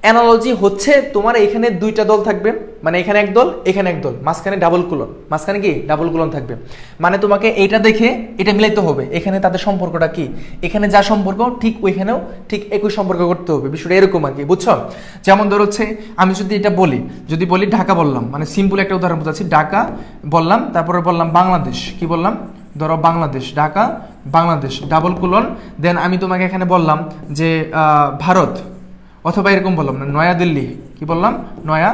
A: অ্যানালজি হচ্ছে তোমার এখানে 2টা দল থাকবে, মানে এখানে এক দল, এখানে এক দল, মাঝখানে ডাবল কুলন থাকবে, মানে তোমাকে এইটা দেখে এটা মিলাইতে হবে, এখানে তাদের সম্পর্কটা কি, এখানে যা সম্পর্ক ঠিক ওইখানেও ঠিক একই সম্পর্ক করতে হবে, বিষয়টা এরকম আর কি, বুঝছো। যেমন ধরো হচ্ছে আমি যদি এটা বলি, ঢাকা বললাম, মানে সিম্পল একটা উদাহরণ বোঝাচ্ছি, ঢাকা বললাম, তারপরে বললাম বাংলাদেশ, কি বললাম, ধরো বাংলাদেশ, ঢাকা বাংলাদেশ ডাবল কুলন, দেন আমি তোমাকে এখানে বললাম যে ভারত, অথবা এরকম বললাম না, নয়া দিল্লি, কি বললাম, নয়া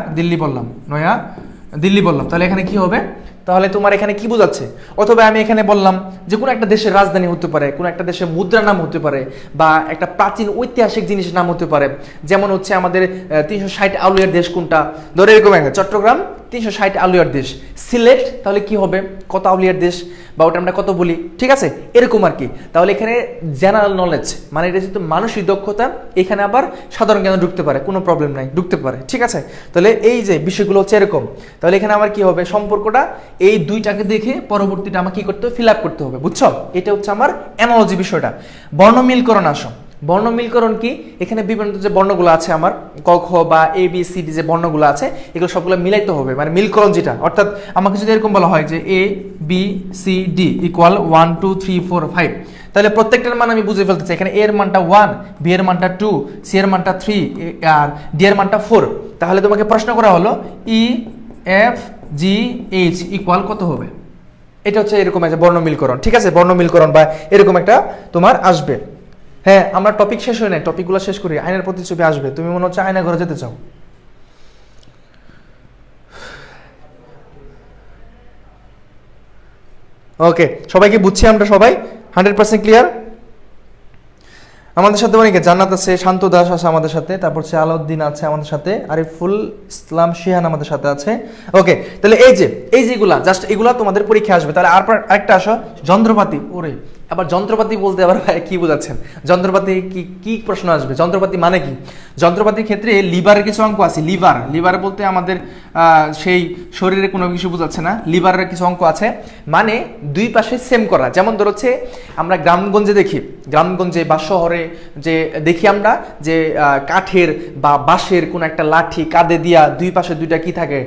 A: দিল্লি বললাম, তাহলে এখানে কি হবে, তাহলে তোমার এখানে কি বোঝাচ্ছে? অথবা আমি এখানে বললাম যে কোনো একটা দেশের রাজধানী হতে পারে, কোনো একটা দেশের মুদ্রার নাম হতে পারে, বা একটা প্রাচীন ঐতিহাসিক জিনিসের নাম হতে পারে। যেমন হচ্ছে আমাদের 360 আউলিয়ার দেশ কোনটা, ধরে এরকম একটা চট্টগ্রাম 360 আউলিয়ার দেশ। সিলেট তাহলে কি হবে, কত আউলিয়ার দেশ, বা ওটা আমরা কত বলি, ঠিক আছে, এরকম আর কি। তাহলে এখানে জেনারেল নলেজ মানে এটা যেহেতু মানসিক দক্ষতা, এখানে আবার সাধারণ জ্ঞান ঢুকতে পারে, কোনো প্রবলেম নাই, ঢুকতে পারে, ঠিক আছে। তাহলে এই যে বিষয়গুলো হচ্ছে এরকম। তাহলে এখানে আমার কি হবে, সম্পর্কটা এই দুইটাকে দেখে পরবর্তীটা আমাকে কি করতে হবে, ফিল আপ করতে হবে, বুঝছো? এটা হচ্ছে আমার অ্যানালজি বিষয়টা। বর্ণমিলকরণ আসো। বর্ণমিলকরণ কি, এখানে বিভিন্ন যে বর্ণগুলো আছে আমার ক খ বা এ বি সি ডি যে বর্ণগুলো আছে এগুলো সবগুলো মিলাইতে হবে, মানে মিলকরণ যেটা, অর্থাৎ আমাকে যদি এরকম বলা হয় যে এ বি সি ডি ইকুয়াল 1 2 3 4 5, তাহলে প্রত্যেকটার মান আমি বুঝে ফেলতে চাই। এখানে এ এর মানটা 1, বি এর মানটা 2, সি এর মানটা 3 আর ডি এর মানটা 4। তাহলে তোমাকে প্রশ্ন করা হলো E F G H equal কত হবে? এটা হচ্ছে এরকম একটা বর্ণমিলকরণ, ঠিক আছে, বর্ণমিলকরণ বা এরকম একটা তোমার আসবে। হ্যাঁ, আমরা টপিক শেষ হয় নাই, টপিকগুলো শেষ করি, আয়নার প্রতিচ্ছবি আসবে। তুমি মনে হচ্ছে আয়না ঘরে যেতে চাও। ওকে, সবাইকে বুঝছি আমরা, সবাই 100% ক্লিয়ার? আমাদের সাথে অনেকে জান্নাত আছে, শান্ত দাস আছে আমাদের সাথে, তারপর হচ্ছে আলাউদ্দিন আছে আমাদের সাথে, আরিফুল ইসলাম শিহান আমাদের সাথে আছে। ওকে, তাহলে এই যেগুলা জাস্ট এগুলা তোমাদের পরীক্ষা আসবে। তাহলে আরেকটা আসো, যন্ত্রপাতি। ওরে, আবার যন্ত্রপাতি বলতে আবার ভাই কি বোঝাচ্ছেন? যন্ত্রপাতি কি প্রশ্ন আসবে? যন্ত্রপাতি মানে কি? যন্ত্রপাতির ক্ষেত্রে লিভারের কিছু অঙ্ক আছে। লিভার বলতে আমাদের সেই শরীরে কোনো কিছু বোঝাচ্ছে না, লিভারের কিছু অঙ্ক আছে, মানে দুই পাশে সেম করা। যেমন ধরো হচ্ছে আমরা গ্রামগঞ্জে দেখি, গ্রামগঞ্জে বা শহরে যে দেখি আমরা যে কাঠের বা বাঁশের কোনো একটা লাঠি কাঁধে দিয়া দুই পাশে দুইটা কি থাকে,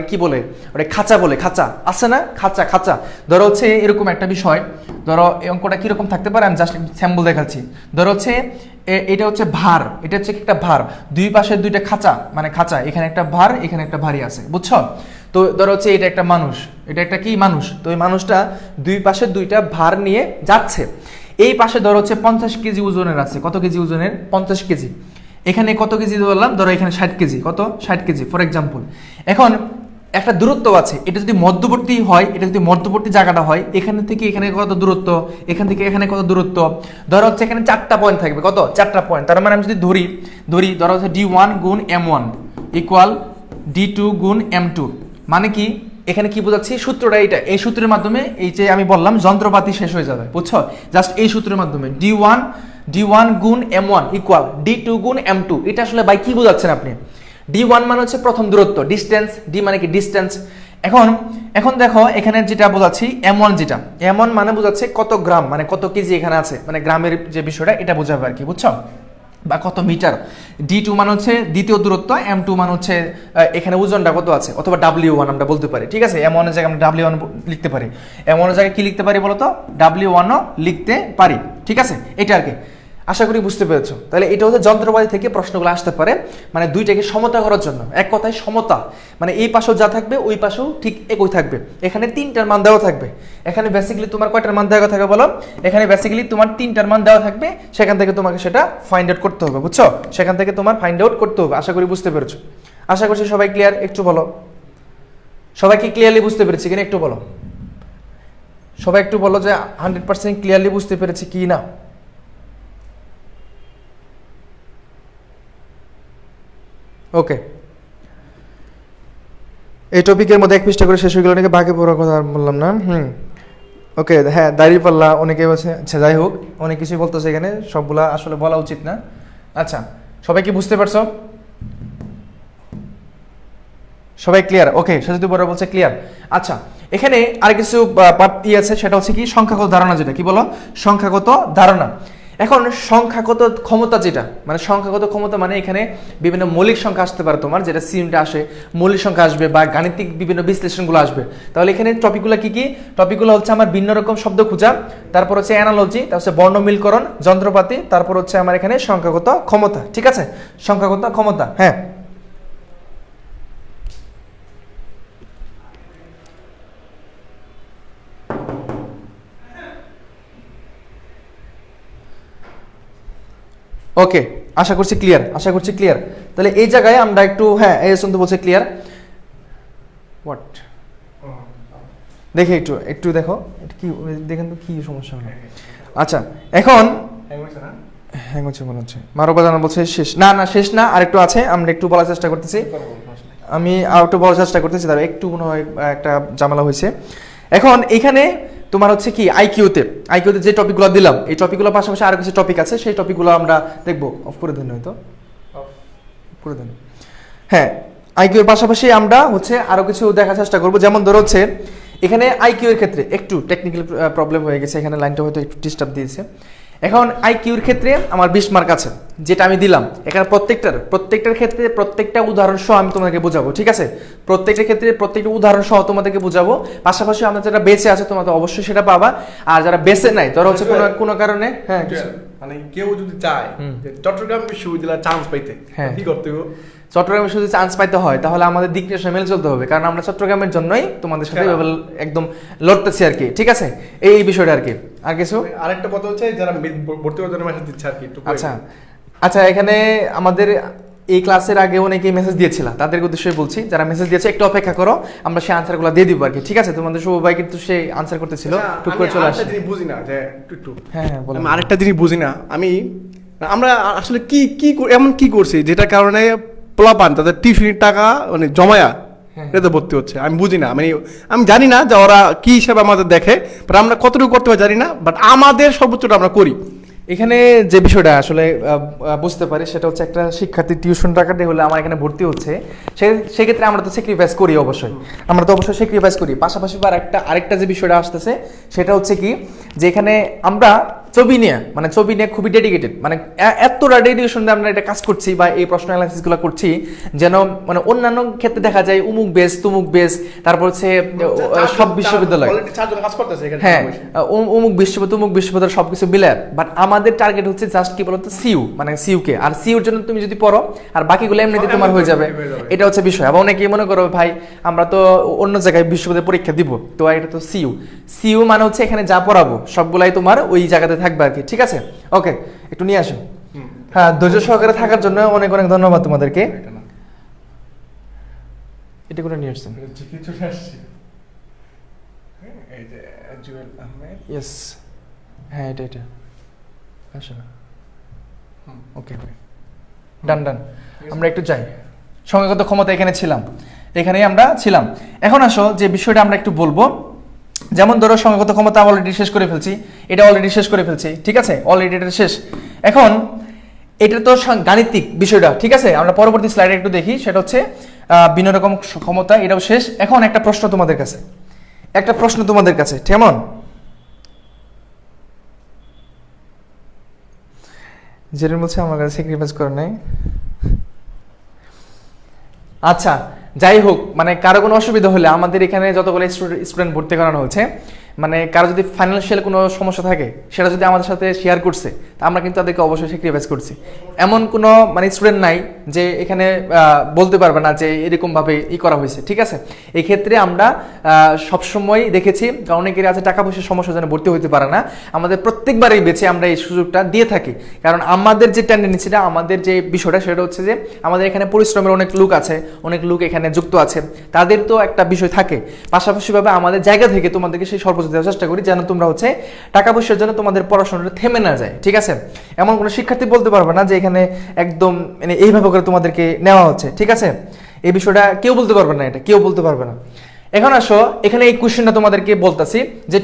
A: কি বলে ওটা, খাঁচা বলে, খাঁচা আছে না, খাঁচা। ধরো হচ্ছে এরকম একটা বিষয়, ধরো এই অঙ্কটা কিরকম থাকতে পারে, আমি জাস্ট স্যাম্পল দেখাচ্ছি। ধরো হচ্ছে এটা হচ্ছে ভার, এটা হচ্ছে একটা ভার, দুই পাশে দুইটা খাঁচা, মানে খাঁচা, এখানে একটা ভার, এখানে একটা ভারী আছে, বুঝছো? তো ধরো হচ্ছে এটা একটা মানুষ, এটা একটা কি মানুষ, তো এই মানুষটা দুই পাশে দুইটা ভার নিয়ে যাচ্ছে। এই পাশে ধরো হচ্ছে 50 কেজি ওজনের আছে, কত কেজি ওজনের? 50 কেজি। এখানে কত কেজি বললাম, ধরো এখানে 60 কেজি, কত? 60 কেজি ফর এক্সাম্পল। এখন একটা দূরত্ব আছে, এটা যদি মধ্যবর্তী হয়, এটা যদি মধ্যবর্তী জায়গাটা হয়, এখানে থেকে এখানে কত দূরত্ব, এখান থেকে এখানে কত দূরত্ব, ধরো হচ্ছে এখানে 4টা পয়েন্ট থাকবে, কত? 4টা পয়েন্ট। তার মানে আমি যদি ধরি ধরো হচ্ছে D1 গুণ M1 ইকুয়াল D2 গুণ M2, মানে কি এখানে কি বোঝাচ্ছি, সূত্রটা এইটা, এই সূত্রের মাধ্যমে এই যে আমি বললাম যন্ত্রপাতি শেষ হয়ে যাবে, বুঝছো? জাস্ট এই সূত্রের মাধ্যমে D1 গুণ M1 ইকুয়াল D2 গুণ M2। এটা আসলে ভাই কি বোঝাচ্ছেন আপনি? D1 মানে হচ্ছে প্রথম দূরত্ব, ডিস্টেন্স, ডি মানে কি ডিস্টেন্স। এখন দেখো এখানে যেটা বোঝাচ্ছি M1, যেটা M1 মানে বোঝাচ্ছে কত গ্রাম, মানে কত কেজি এখানে আছে, মানে গ্রামের যে বিষয়টা এটা বোঝাবে আর কি, বুঝছো? বা কত মিটার। D2 মানে হচ্ছে দ্বিতীয় দূরত্ব, M2 মানে হচ্ছে এখানে ওজনটা কত আছে, অথবা W1 আমরা বলতে পারি, ঠিক আছে? M1 এর জায়গায় আমরা W1 লিখতে পারি, M1 এর জায়গায় কি লিখতে পারি বলতো, W1 ও লিখতে পারি, ঠিক আছে? এটা আর কি, আশা করি বুঝতে পেরেছো। তাহলে এটা হচ্ছে যন্ত্রপাতি থেকে প্রশ্নগুলো আসতে পারে, মানে দুইটাকে সমতা করার জন্য, এক কথায় সমতা, মানে এই পাশেও যা থাকবে ওই পাশেও ঠিক একই থাকবে। এখানে 3টার মান দেওয়া থাকবে, এখানে বেসিক্যালি তোমার কয়টার মান দেওয়া থাকবে বলো? এখানে বেসিক্যালি তোমার 3টার মান দেওয়া থাকবে, সেখান থেকে তোমাকে সেটা ফাইন্ড আউট করতে হবে, বুঝছো? সেখান থেকে তোমার ফাইন্ড আউট করতে হবে। আশা করি বুঝতে পেরেছো, আশা করছি সবাই ক্লিয়ার। একটু বলো, সবাই কি ক্লিয়ারলি বুঝতে পেরেছি কিনা একটু বলো, সবাই একটু বলো যে 100% ক্লিয়ারলি বুঝতে পেরেছি কি না। ওকে, এই টপিকের মধ্যে 1 পৃষ্ঠা করে শেষ হয়ে গেল, নাকি বাকি পড়ার কথা বললাম না? ওকে, হ্যাঁ, দাঁড়িপাল্লা অনেকে বলছে, আচ্ছা যাই হোক, অনেক কিছুই বলতেছে এখানে, সবগুলা আসলে বলা উচিত না। আচ্ছা, সবাই কি বুঝতে পারছো? সবাই ক্লিয়ার? ওকে, সজিত বড় বলছে ক্লিয়ার। আচ্ছা, এখানে আর কিছু পার্ট আছে, সেটা হচ্ছে কি সংখ্যাগত ধারণা, যেটা কি বলো, সংখ্যাগত ধারণা। এখন সংখ্যাগত ক্ষমতা, যেটা মানে সংখ্যাগত ক্ষমতা মানে এখানে বিভিন্ন মৌলিক সংখ্যা আসতে পারে তোমার, যেটা সিউনিটে আসে, মৌলিক সংখ্যা আসবে বা গাণিতিক বিভিন্ন বিশ্লেষণগুলো আসবে। তাহলে এখানে টপিকগুলো কি কি? টপিকগুলো হচ্ছে আমার ভিন্ন রকম শব্দ খোঁজা, তারপর হচ্ছে অ্যানালজি, তারপর হচ্ছে বর্ণমিলকরণ, যন্ত্রপাতি, তারপর হচ্ছে আমার এখানে সংখ্যাগত ক্ষমতা, ঠিক আছে? সংখ্যাগত ক্ষমতা, হ্যাঁ। ওকে, আশা করছি ক্লিয়ার। তাহলে এই জায়গায় আমরা একটু, হ্যাঁ, এই শুনতে বলছে ক্লিয়ার। হোয়াট দেখে একটু দেখো, এটা কি দেখেন তো কি সমস্যা হলো। আচ্ছা এখন হ্যাং হচ্ছে মনে হচ্ছে, মারুবা জানা বলছে শেষ, না না শেষ না, আর একটু আছে, আমরা একটু বলার চেষ্টা করতেছি, আমি আর একটু বলার চেষ্টা করতেছি, তার একটু মনে হয় একটা ঝামেলা হয়েছে। এখন এখানে তোমার হচ্ছে কি আইকিউতে যে টপিকগুলো দিলাম, এই টপিকগুলোর পাশাপাশি আরো কিছু টপিক আছে, সেই টপিকগুলো আমরা দেখবো। অফ করে দেন হয়তো, করে দেন। হ্যাঁ, আইকিউ এর পাশাপাশি আমরা হচ্ছে আরো কিছু দেখার চেষ্টা করব। যেমন ধরো হচ্ছে এখানে আইকিউ এর ক্ষেত্রে একটু টেকনিক্যাল প্রবলেম হয়ে গেছে, এখানে লাইনটা হয়তো একটু ডিস্টার্ব দিয়েছে। এখন আইকিউর ক্ষেত্রে আমার 20 মার্ক আছে, যেটা আমি দিলাম। এখানে প্রত্যেকটার ক্ষেত্রে প্রত্যেকটা উদাহরণ সহ আমি তোমাদেরকে বোঝাবো, ঠিক আছে? প্রত্যেকটা ক্ষেত্রে প্রত্যেকটা উদাহরণ সহ তোমাদেরকে বোঝাবো। পাশাপাশি আমরা যারা বেঁচে আছে তোমরা তো অবশ্যই সেটা পাবা, আর যারা বেঁচে নাই তোরা হচ্ছে কোনো কারণে, হ্যাঁ
B: মানে কেউ যদি চায় যে চট্টগ্রাম বিশ্ববিদ্যালয়ে চান্স পাইতে,
A: হ্যাঁ
B: কি করতে হবে?
A: চট্টগ্রামে যদি চান্স পাইতে হয় তাহলে আমাদের দিক নির্দেশনা মেনে চলতে হবে, কারণ আমরা চট্টগ্রামের জন্যই তোমাদের সাথে একদম লড়তেছি আর কি, ঠিক আছে? এই বিষয়টা আর কি। আর কিছু
B: আরেকটা কথা হচ্ছে যারা ভর্তি হওয়ার জন্য মেসেজ দিচ্ছে আর কি, একটু
A: আচ্ছা এখানে আমাদের এই ক্লাসের আগে অনেকেই মেসেজ দিয়েছিল, তাদের উদ্দেশ্যে বলছি, যারা মেসেজ দিয়েছে একটু অপেক্ষা করো, আমরা সেই আনসারগুলো দিয়ে দিব আর কি, ঠিক আছে? তোমাদের শুভ ভাই কিন্তু সেই আনসার করতেছিল, টুক করে চলে আসে।
B: আরেকটা জিনিস বুঝি না যে একটু
A: হ্যাঁ বলো।
B: আমি আরেকটা জিনিস বুঝি না, আমরা আসলে কি এমন কি করছি যেটার কারণে পোলাপান তাদের টিউশনির টাকা মানে জমায়া এতে ভর্তি হচ্ছে? আমি বুঝি না, মানে আমি জানি না যে ওরা কি হিসাবে আমাদের দেখে, বাট আমরা কতটুকু করতে পারি জানি না, বাট আমাদের সর্বোচ্চটা আমরা করি।
A: এখানে যে বিষয়টা আসলে বুঝতে পারি সেটা হচ্ছে একটা শিক্ষার্থী টিউশন টাকাতে হলে আমার এখানে ভর্তি হচ্ছে, সেক্ষেত্রে আমরা তো স্যাক্রিফাইস করি, অবশ্যই আমরা তো অবশ্যই স্যাক্রিফাইস করি। পাশাপাশি আরেকটা যে বিষয়টা আসতেছে সেটা হচ্ছে কি, যে এখানে আমরা ছবি নিয়ে খুবই ডেডিকেটেড, মানে এতটা ডেডিকেশন দিয়ে আমরা এটা কাজ করছি বা এই প্রশ্ন অ্যানালাইসিসগুলো করছি, যেন মানে অন্যান্য ক্ষেত্রে দেখা যায় উমুক বেস তুমুক বেস, তারপর হচ্ছে সব বিশ্ববিদ্যালয়, হ্যাঁ উমুক বিশ্ববিদ্যালয় তুমুক বিশ্ববিদ্যালয় সবকিছু মিলে, বাট আমাদের টার্গেট হচ্ছে জাস্ট কি বলতো সিইউ, মানে সিইউকে, আর সিইউর জন্য তুমি যদি পড়ো আর বাকিগুলো এমনিতে তোমার হয়ে যাবে, এটা হচ্ছে বিষয়। আবার অনেকেই মনে করো ভাই আমরা তো অন্য জায়গায় বিশ্ববিদ্যালয় পরীক্ষা দিব, তো এটা তো সিইউ মানে হচ্ছে এখানে যা পড়াবো সবগুলাই তোমার ওই জায়গাতে থাকবে আর কি, ঠিক আছে? ওকে, একটু নিয়ে আসো। হ্যাঁ, ধৈর্য সহকারে থাকার জন্য অনেক অনেক ধন্যবাদ তোমাদেরকে। এটা করে নিয়ে আসছেন, ইয়েস, হ্যাঁ এটা আসো না, ওকে ডান আমরা একটু যাই। সংখ্যাগত ক্ষমতা এখানে এখানেই আমরা ছিলাম। এখন আসো যে বিষয়টা আমরা একটু বলবো, যেমন ধরো সংখ্যাগত ক্ষমতা অলরেডি শেষ করে ফেলছি, এটা অলরেডি শেষ করে ফেলছি, ঠিক আছে? অলরেডি এটা শেষ। এখন এটা তো গাণিতিক বিষয়টা, ঠিক আছে? আমরা পরবর্তী স্লাইডে একটু দেখি, সেটা হচ্ছে ভিন্ন রকম ক্ষমতা, এটাও শেষ। এখন একটা প্রশ্ন তোমাদের কাছে, কেমন? যেটা বলছে আমার কাছে স্যাক্রিফাইস করে নাই। আচ্ছা যাই হোক, মানে কারো কোনো অসুবিধা হলে আমাদের এখানে যতগুলো স্টুডেন্ট ভর্তি করানো হয়েছে, মানে কারো যদি ফাইন্যান্সিয়াল কোনো সমস্যা থাকে সেটা যদি আমাদের সাথে শেয়ার করছে, তা আমরা কিন্তু তাদেরকে অবশ্যই স্যাক্রিফাইস করছি। এমন কোনো মানে স্টুডেন্ট নাই যে এখানে বলতে পারবে না যে এরকমভাবে করা হয়েছে, ঠিক আছে? এই ক্ষেত্রে আমরা সবসময় দেখেছি, কারণ অনেকেরই আছে টাকা পয়সার সমস্যা যেন ভর্তি হতে পারে না, আমাদের প্রত্যেকবারই বেছে আমরা এই সুযোগটা দিয়ে থাকি। কারণ আমাদের যে টেন্ডেন্সিটা, আমাদের যে বিষয়টা সেটা হচ্ছে যে আমাদের এখানে পরিশ্রমের অনেক লোক আছে, অনেক লোক এখানে যুক্ত আছে, তাদের তো একটা বিষয় থাকে। পাশাপাশিভাবে আমাদের জায়গা থেকে তোমাদেরকে সেই সর্বোচ্চ দেওয়ার চেষ্টা করি যেন তোমরা হচ্ছে টাকা পয়সার জন্য তোমাদের পড়াশোনাটা থেমে না যায়, ঠিক আছে? এমন কোনো শিক্ষার্থী বলতে পারবে না যে এখানে একদম মানে এইভাবে করে তোমাদেরকে নেওয়া হচ্ছে, ঠিক আছে? এই বিষয়টা কেউ বলতে পারবে না, এটা কেউ বলতে পারবে না। এখন আসো এখানে এই কোশ্চেনটা তোমাদেরকে বলতাছি, যে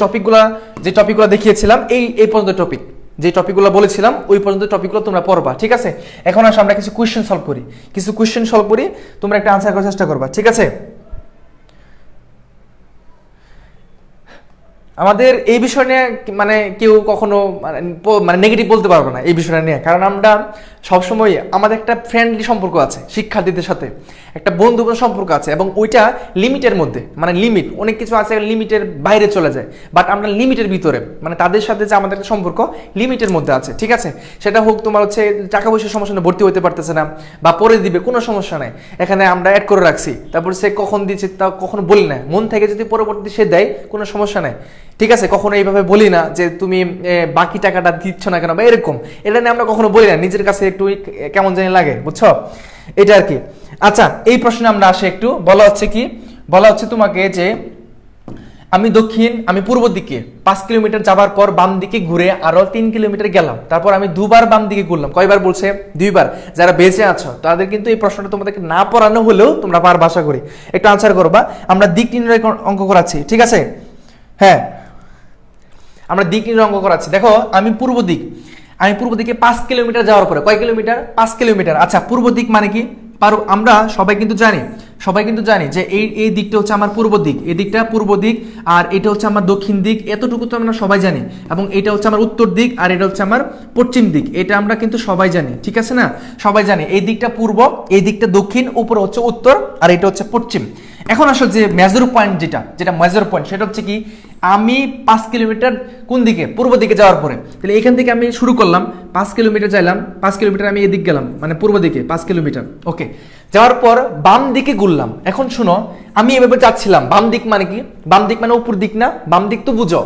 A: টপিকগুলো দেখিয়েছিলাম, এই পর্যন্ত টপিক, যে টপিকগুলো বলেছিলাম ওই পর্যন্ত টপিকগুলো তোমরা পড়বা, ঠিক আছে? এখন আসো আমরা কিছু কোশ্চেন সলভ করি, তোমরা একটা আনসার করার চেষ্টা করবা, ঠিক আছে? আমাদের এই বিষয় নিয়ে মানে কেউ কখনো মানে নেগেটিভ বলতে পারবে না এই বিষয়টা নিয়ে, কারণ আমরা সবসময় আমাদের একটা ফ্রেন্ডলি সম্পর্ক আছে শিক্ষার্থীদের সাথে, একটা বন্ধুত্ব সম্পর্ক আছে, এবং ওইটা লিমিটের মধ্যে, মানে লিমিট, অনেক কিছু আছে লিমিটের বাইরে চলে যায়, বাট আমরা লিমিটের ভিতরে, মানে তাদের সাথে যে আমাদের একটা সম্পর্ক লিমিটের মধ্যে আছে, ঠিক আছে? সেটা হোক তোমার হচ্ছে টাকা পয়সার সমস্যা নেই, ভর্তি হতে পারতেছে না বা পরে দিবে, কোনো সমস্যা নাই, এখানে আমরা অ্যাড করে রাখছি, তারপর সে কখন দিচ্ছে তা কখনো বলি না, মন থেকে যদি পরবর্তী সে দেয় কোনো সমস্যা নাই, ঠিক আছে? কখনো এইভাবে বলি না যে তুমি বাকি টাকাটা দিচ্ছ না কেন বা এরকম, এটা নিয়ে আমরা কখনো বলি না, নিজের কাছে একটু কেমন জানি লাগে, বুঝছো? এটা আর কি। আচ্ছা এই প্রশ্নে আমরা আসি একটু, বলা হচ্ছে তোমাকে যে আমি আমি পূর্ব দিকে 5 কিলোমিটার যাবার পর বাম দিকে ঘুরে আরো 3 কিলোমিটার গেলাম, তারপর আমি দুবার বাম দিকে ঘুরলাম। কয়বার বলছে? দুইবার। যারা বেঁচে আছো তাদের কিন্তু এই প্রশ্নটা তোমাদেরকে না পড়ানো হলেও তোমরা পারবা আশা করি। একটু আনসার করবা। আমরা দিক নির্ণয় অঙ্ক করাচ্ছি, ঠিক আছে? হ্যাঁ, আমরা দিক নির্ণয় অঙ্ক করাচ্ছি। দেখো আমি পূর্ব দিকে 5 কিলোমিটার যাওয়ার পরে, কয় কিলোমিটার? 5 কিলোমিটার। আচ্ছা, পূর্ব দিক মানে কি? আমরা সবাই কিন্তু জানি যে এই দিকটা হচ্ছে আমার পূর্ব দিক, এই দিকটা পূর্ব দিক, আর এটা হচ্ছে আমার দক্ষিণ দিক। এতটুকু তো আমরা সবাই জানি। এবং এটা হচ্ছে আমার উত্তর দিক, আর এটা হচ্ছে আমার পশ্চিম দিক। এটা আমরা কিন্তু সবাই জানি, ঠিক আছে না? সবাই জানি এই দিকটা পূর্ব, এই দিকটা দক্ষিণ, উপরে হচ্ছে উত্তর, আর এটা হচ্ছে পশ্চিম। এখন আসলে যে মেজর পয়েন্ট যেটা মেজর পয়েন্ট সেটা হচ্ছে কি, আমি 5 কিলোমিটার কোন দিকে? পূর্ব দিকে যাওয়ার পরে। তাহলে এখান থেকে আমি শুরু করলাম, 5 কিলোমিটার যাইলাম, 5 কিলোমিটার আমি এদিক গেলাম, মানে পূর্ব দিকে 5 কিলোমিটার। ওকে, যাওয়ার পর বাম দিকে ঘুরলাম। এখন শুনো, আমি এভাবে যাচ্ছিলাম। বাম দিক মানে কি? বাম দিক মানে উপর দিক না? বাম দিক তো বুঝো।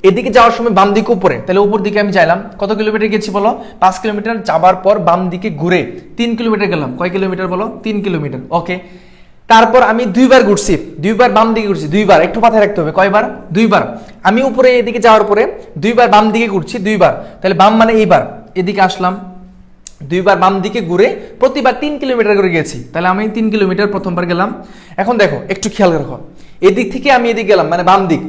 A: এদিকে যাওয়ার সময় বাম দিক উপরে, তাহলে উপর দিকে আমি যাইলাম। কত কিলোমিটার গেছি বলো? 5 কিলোমিটার। যাবার পর বাম দিকে ঘুরে 3 কিলোমিটার গেলাম। কয় কিলোমিটার বলো? 3 কিলোমিটার। ওকে, তারপর আমি দুইবার ঘুরছি, দুইবার বাম দিকে ঘুরছি, দুইবার। একটু মাথায় রাখতে হবে, কয়বার? দুইবার। আমি উপরে এদিকে যাওয়ার পরে দুইবার বাম দিকে ঘুরছি, দুইবার। তাহলে বাম মানে এইবার এদিকে আসলাম, দুইবার বাম দিকে ঘুরে প্রতিবার 3 কিলোমিটার করে গেছি। তাহলে আমি 3 কিলোমিটার প্রথমবার গেলাম। এখন দেখো, একটু খেয়াল রাখো, এদিক থেকে আমি এদিকে গেলাম, মানে বাম দিক।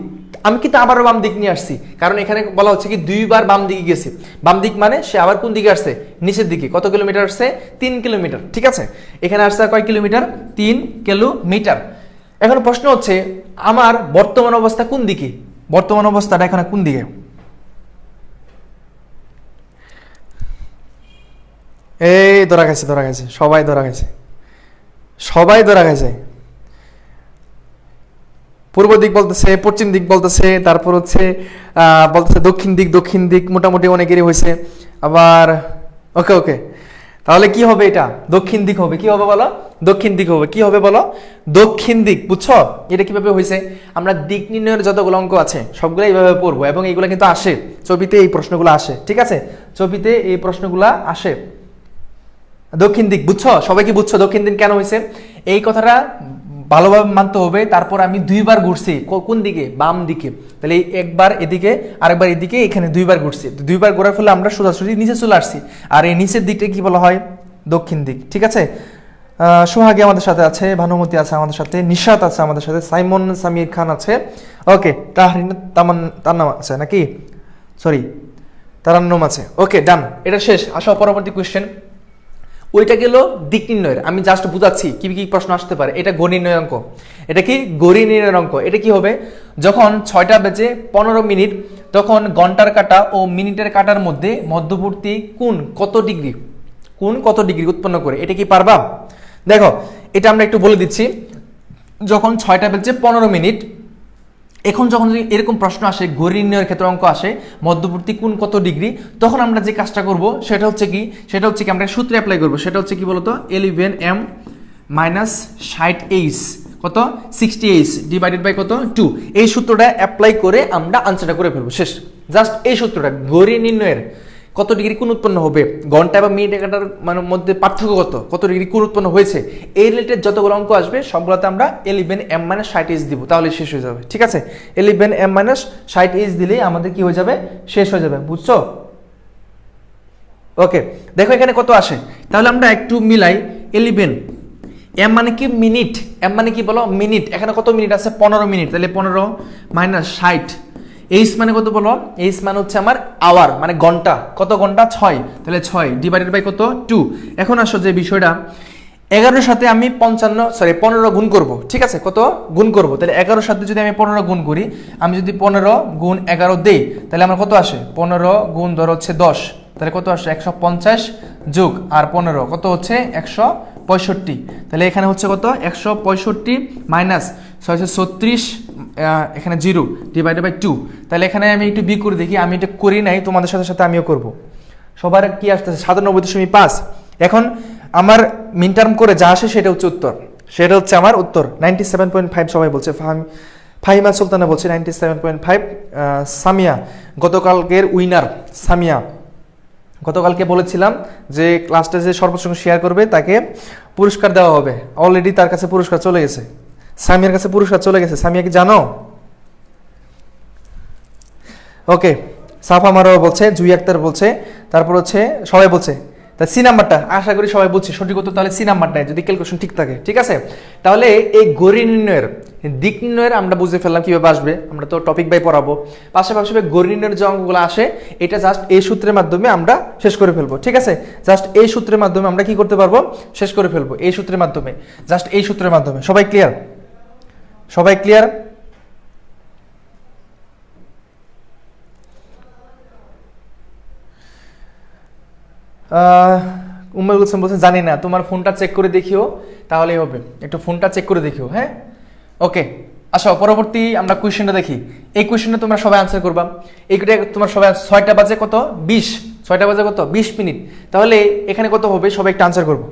A: আমি কিন্তু আবারও বাম দিক নিয়ে আসছি, কারণ এখানে বলা হচ্ছে কি দুইবার বাম দিকে গেছি। বাম দিক মানে সে আবার কোন দিকে আসছে? নিচের দিকে। কত কিলোমিটার আসছে? 3 কিলোমিটার, ঠিক আছে? এখানে আসছে কয় কিলোমিটার? 3 কিলোমিটার। এখন প্রশ্ন হচ্ছে, আমার বর্তমান অবস্থা কোন দিকে? বর্তমান অবস্থাটা এখানে কোন দিকে? এই ধরা গেছে, সবাই ধরা গেছে। পূর্ব দিক বলতেছে, পশ্চিম দিক বলতেছে, তারপর হচ্ছে বলতেছে দক্ষিণ দিক মোটামুটি অনেকেরই হয়েছে। আবার ওকে, তাহলে কি হবে? এটা দক্ষিণ দিক হবে। কি হবে বলো? দক্ষিণ দিক হবে। কি হবে বলো? দক্ষিণ দিক। বুঝছো এটা কিভাবে হয়েছে? আমরা দিক নির্ণয়ের যতগুলো অঙ্ক আছে সবগুলো এইভাবে পড়বো, এবং এইগুলো কিন্তু আসে ছবিতে, এই প্রশ্নগুলো আসে, ঠিক আছে? ছবিতে এই প্রশ্নগুলো আসে। দক্ষিণ দিক, বুঝছো? সবাই কি বুঝছো দক্ষিণ দিক কেন হয়েছে? এই কথাটা ভালোভাবে মানতে হবে। তারপর আমি দুইবার ঘুরছি, কোন দিকে? বাম দিকে। তাহলে একবার এদিকে, আরেকবার এদিকে, এখানে দুইবার ঘুরছি। দুইবার ঘোরার ফলে আমরা সোজাসুজি নিচে চলে আসছি। আর এই নিচের দিকটা কি বলা হয়? দক্ষিণ দিক, ঠিক আছে? সোহাগী আমাদের সাথে আছে, ভানুমতি আছে আমাদের সাথে, নিশাত আছে আমাদের সাথে, সাইমন সামির খান আছে, ওকে, তান্নাম আছে নাকি? সরি, তারান্নম আছে। ওকে, ডান, এটা শেষ। আসো পরবর্তী কোয়েশ্চেন। ওইটা গেল দিক নির্ণয়ের। আমি জাস্ট বুঝাচ্ছি কি কি প্রশ্ন আসতে পারে। এটা গড় নির্ণয় অঙ্ক। এটা কি? গড় নির্ণয়ের অঙ্ক। এটা কি হবে? যখন 6টা বেজে 15 মিনিট, তখন ঘন্টার কাঁটা ও মিনিটের কাঁটার মধ্যে মধ্যবর্তী কোণ কত ডিগ্রি? কোণ কত ডিগ্রি উৎপন্ন করে? এটা কি পারবা? দেখো, এটা আমরা একটু বলে দিচ্ছি। যখন 6টা বেজে 15 মিনিট, এখন যখন এরকম প্রশ্ন আসে, গড় নির্ণয়ের ক্ষেত্রে অঙ্ক আসে, মধ্যবর্তী কোণ কত ডিগ্রি, তখন আমরা যে কাজটা করব সেটা হচ্ছে কি আমরা সূত্রে অ্যাপ্লাই করব। সেটা হচ্ছে কি বলতো? 11m - 60h কত? 60h ডিভাইডেড বাই কত? 2। এই সূত্রটা অ্যাপ্লাই করে আমরা আনসারটা করে ফেলবো, শেষ। জাস্ট এই সূত্রটা, গড় নির্ণয়ের কত ডিগ্রি কোণ উৎপন্ন হবে, ঘন্টা বা মিনিট কাটার মানে মধ্যে পার্থক্য কত ডিগ্রি কোণ উৎপন্ন হয়েছে, এই রিলেটেড যতগুলো অঙ্ক আসবে সবগুলোতে আমরা 11m - 60h দিব, তাহলে শেষ হয়ে যাবে, ঠিক আছে? 11m - 60h দিলেই আমাদের কি হয়ে যাবে? শেষ হয়ে যাবে, বুঝছো? ওকে, দেখো এখানে কত আসে, তাহলে আমরা একটু মিলাই। 11 m মানে কি? মিনিট। m মানে কি বলো? মিনিট। এখানে কত মিনিট আছে? 15 মিনিট। তাহলে 15 - 60। এইচ মানে কত বলো? এইচ মানে হচ্ছে আমার আওয়ার, মানে ঘন্টা। কত ঘন্টা? 6। তাহলে 6 ডিভাইডেড বাই কত? 2। এখন আসো যে বিষয়টা, 11 সাথে আমি 15 গুণ করব, ঠিক আছে? কত গুণ করব? তাহলে 11 সাথে যদি আমি 15 গুণ করি, আমি যদি 15 গুণ 11 দেই, তাহলে আমার কত আসে? 15 গুণ ধরো হচ্ছে 10, তাহলে কত আসে? 150 যোগ আর 15 কত হচ্ছে? 165। তাহলে এখানে হচ্ছে কত? 165 মাইনাস 636, এখানে 0 ডিভাইডেড বাই 2। তাহলে এখানে আমি একটু বি করে দেখি। আমি এটা করি নাই, তোমাদের সাথে সাথে আমিও করব। সবার কি আসতেছে? 97.5। এখন আমার মিন টার্ম করে যা আসে সেটা হচ্ছে উত্তর, সেটা হচ্ছে আমার উত্তর। 97.5 সবাই বলছে। ফাহিমা সুলতানা বলছে 97.5। সামিয়া গতকালকের উইনার। সামিয়া গতকালকে বলেছিলাম যে ক্লাসটা যে সর্বোচ্চ শেয়ার করবে তাকে পুরস্কার দেওয়া হবে। অলরেডি তার কাছে পুরস্কার চলে গেছে, সামিয়ার কাছে পুরস্কার চলে গেছে। সামিয়া কি জানো? ওকে, সাফা মারোয়া বলছে, জুই আক্তার বলছে, তারপর হচ্ছে সবাই বলছে। তা সি নাম্বারটা আশা করি সবাই বলছি সঠিক উত্তর তাহলে সি নাম্বারটায়, যদি ক্যালকুলেশন ঠিক থাকে। ঠিক আছে, তাহলে এই গড়ি নির্ণয়ের দিক নির্ণয়ের আমরা বুঝে ফেললাম কিভাবে আসবে, আমরা তো টপিক বাই পড়াবো। পাশাপাশি গড়ি নির্ণয়ের যে অঙ্কগুলো আসে এটা জাস্ট এই সূত্রের মাধ্যমে আমরা শেষ করে ফেলবো। ঠিক আছে, জাস্ট এই সূত্রের মাধ্যমে আমরা কি করতে পারবো, শেষ করে ফেলবো এই সূত্রের মাধ্যমে, জাস্ট এই সূত্রের মাধ্যমে। সবাই ক্লিয়ার? সবাই ক্লিয়ার? উম্মে গুলসুম বলছে জানি না, তোমার ফোনটা চেক করে দেখিও তাহলেই হবে, একটু ফোনটা চেক করে দেখিও। হ্যাঁ, ওকে, আসো পরবর্তী আমরা কোয়েশ্চেনটা দেখি। এই কোয়েশ্চেনটা তোমরা সবাই আনসার করবা। এইটা তোমার সবাই 6টা বাজে কত 20, 6টা বাজে কত 20 মিনিট, তাহলে এখানে কত হবে সবাই একটা আনসার করবো।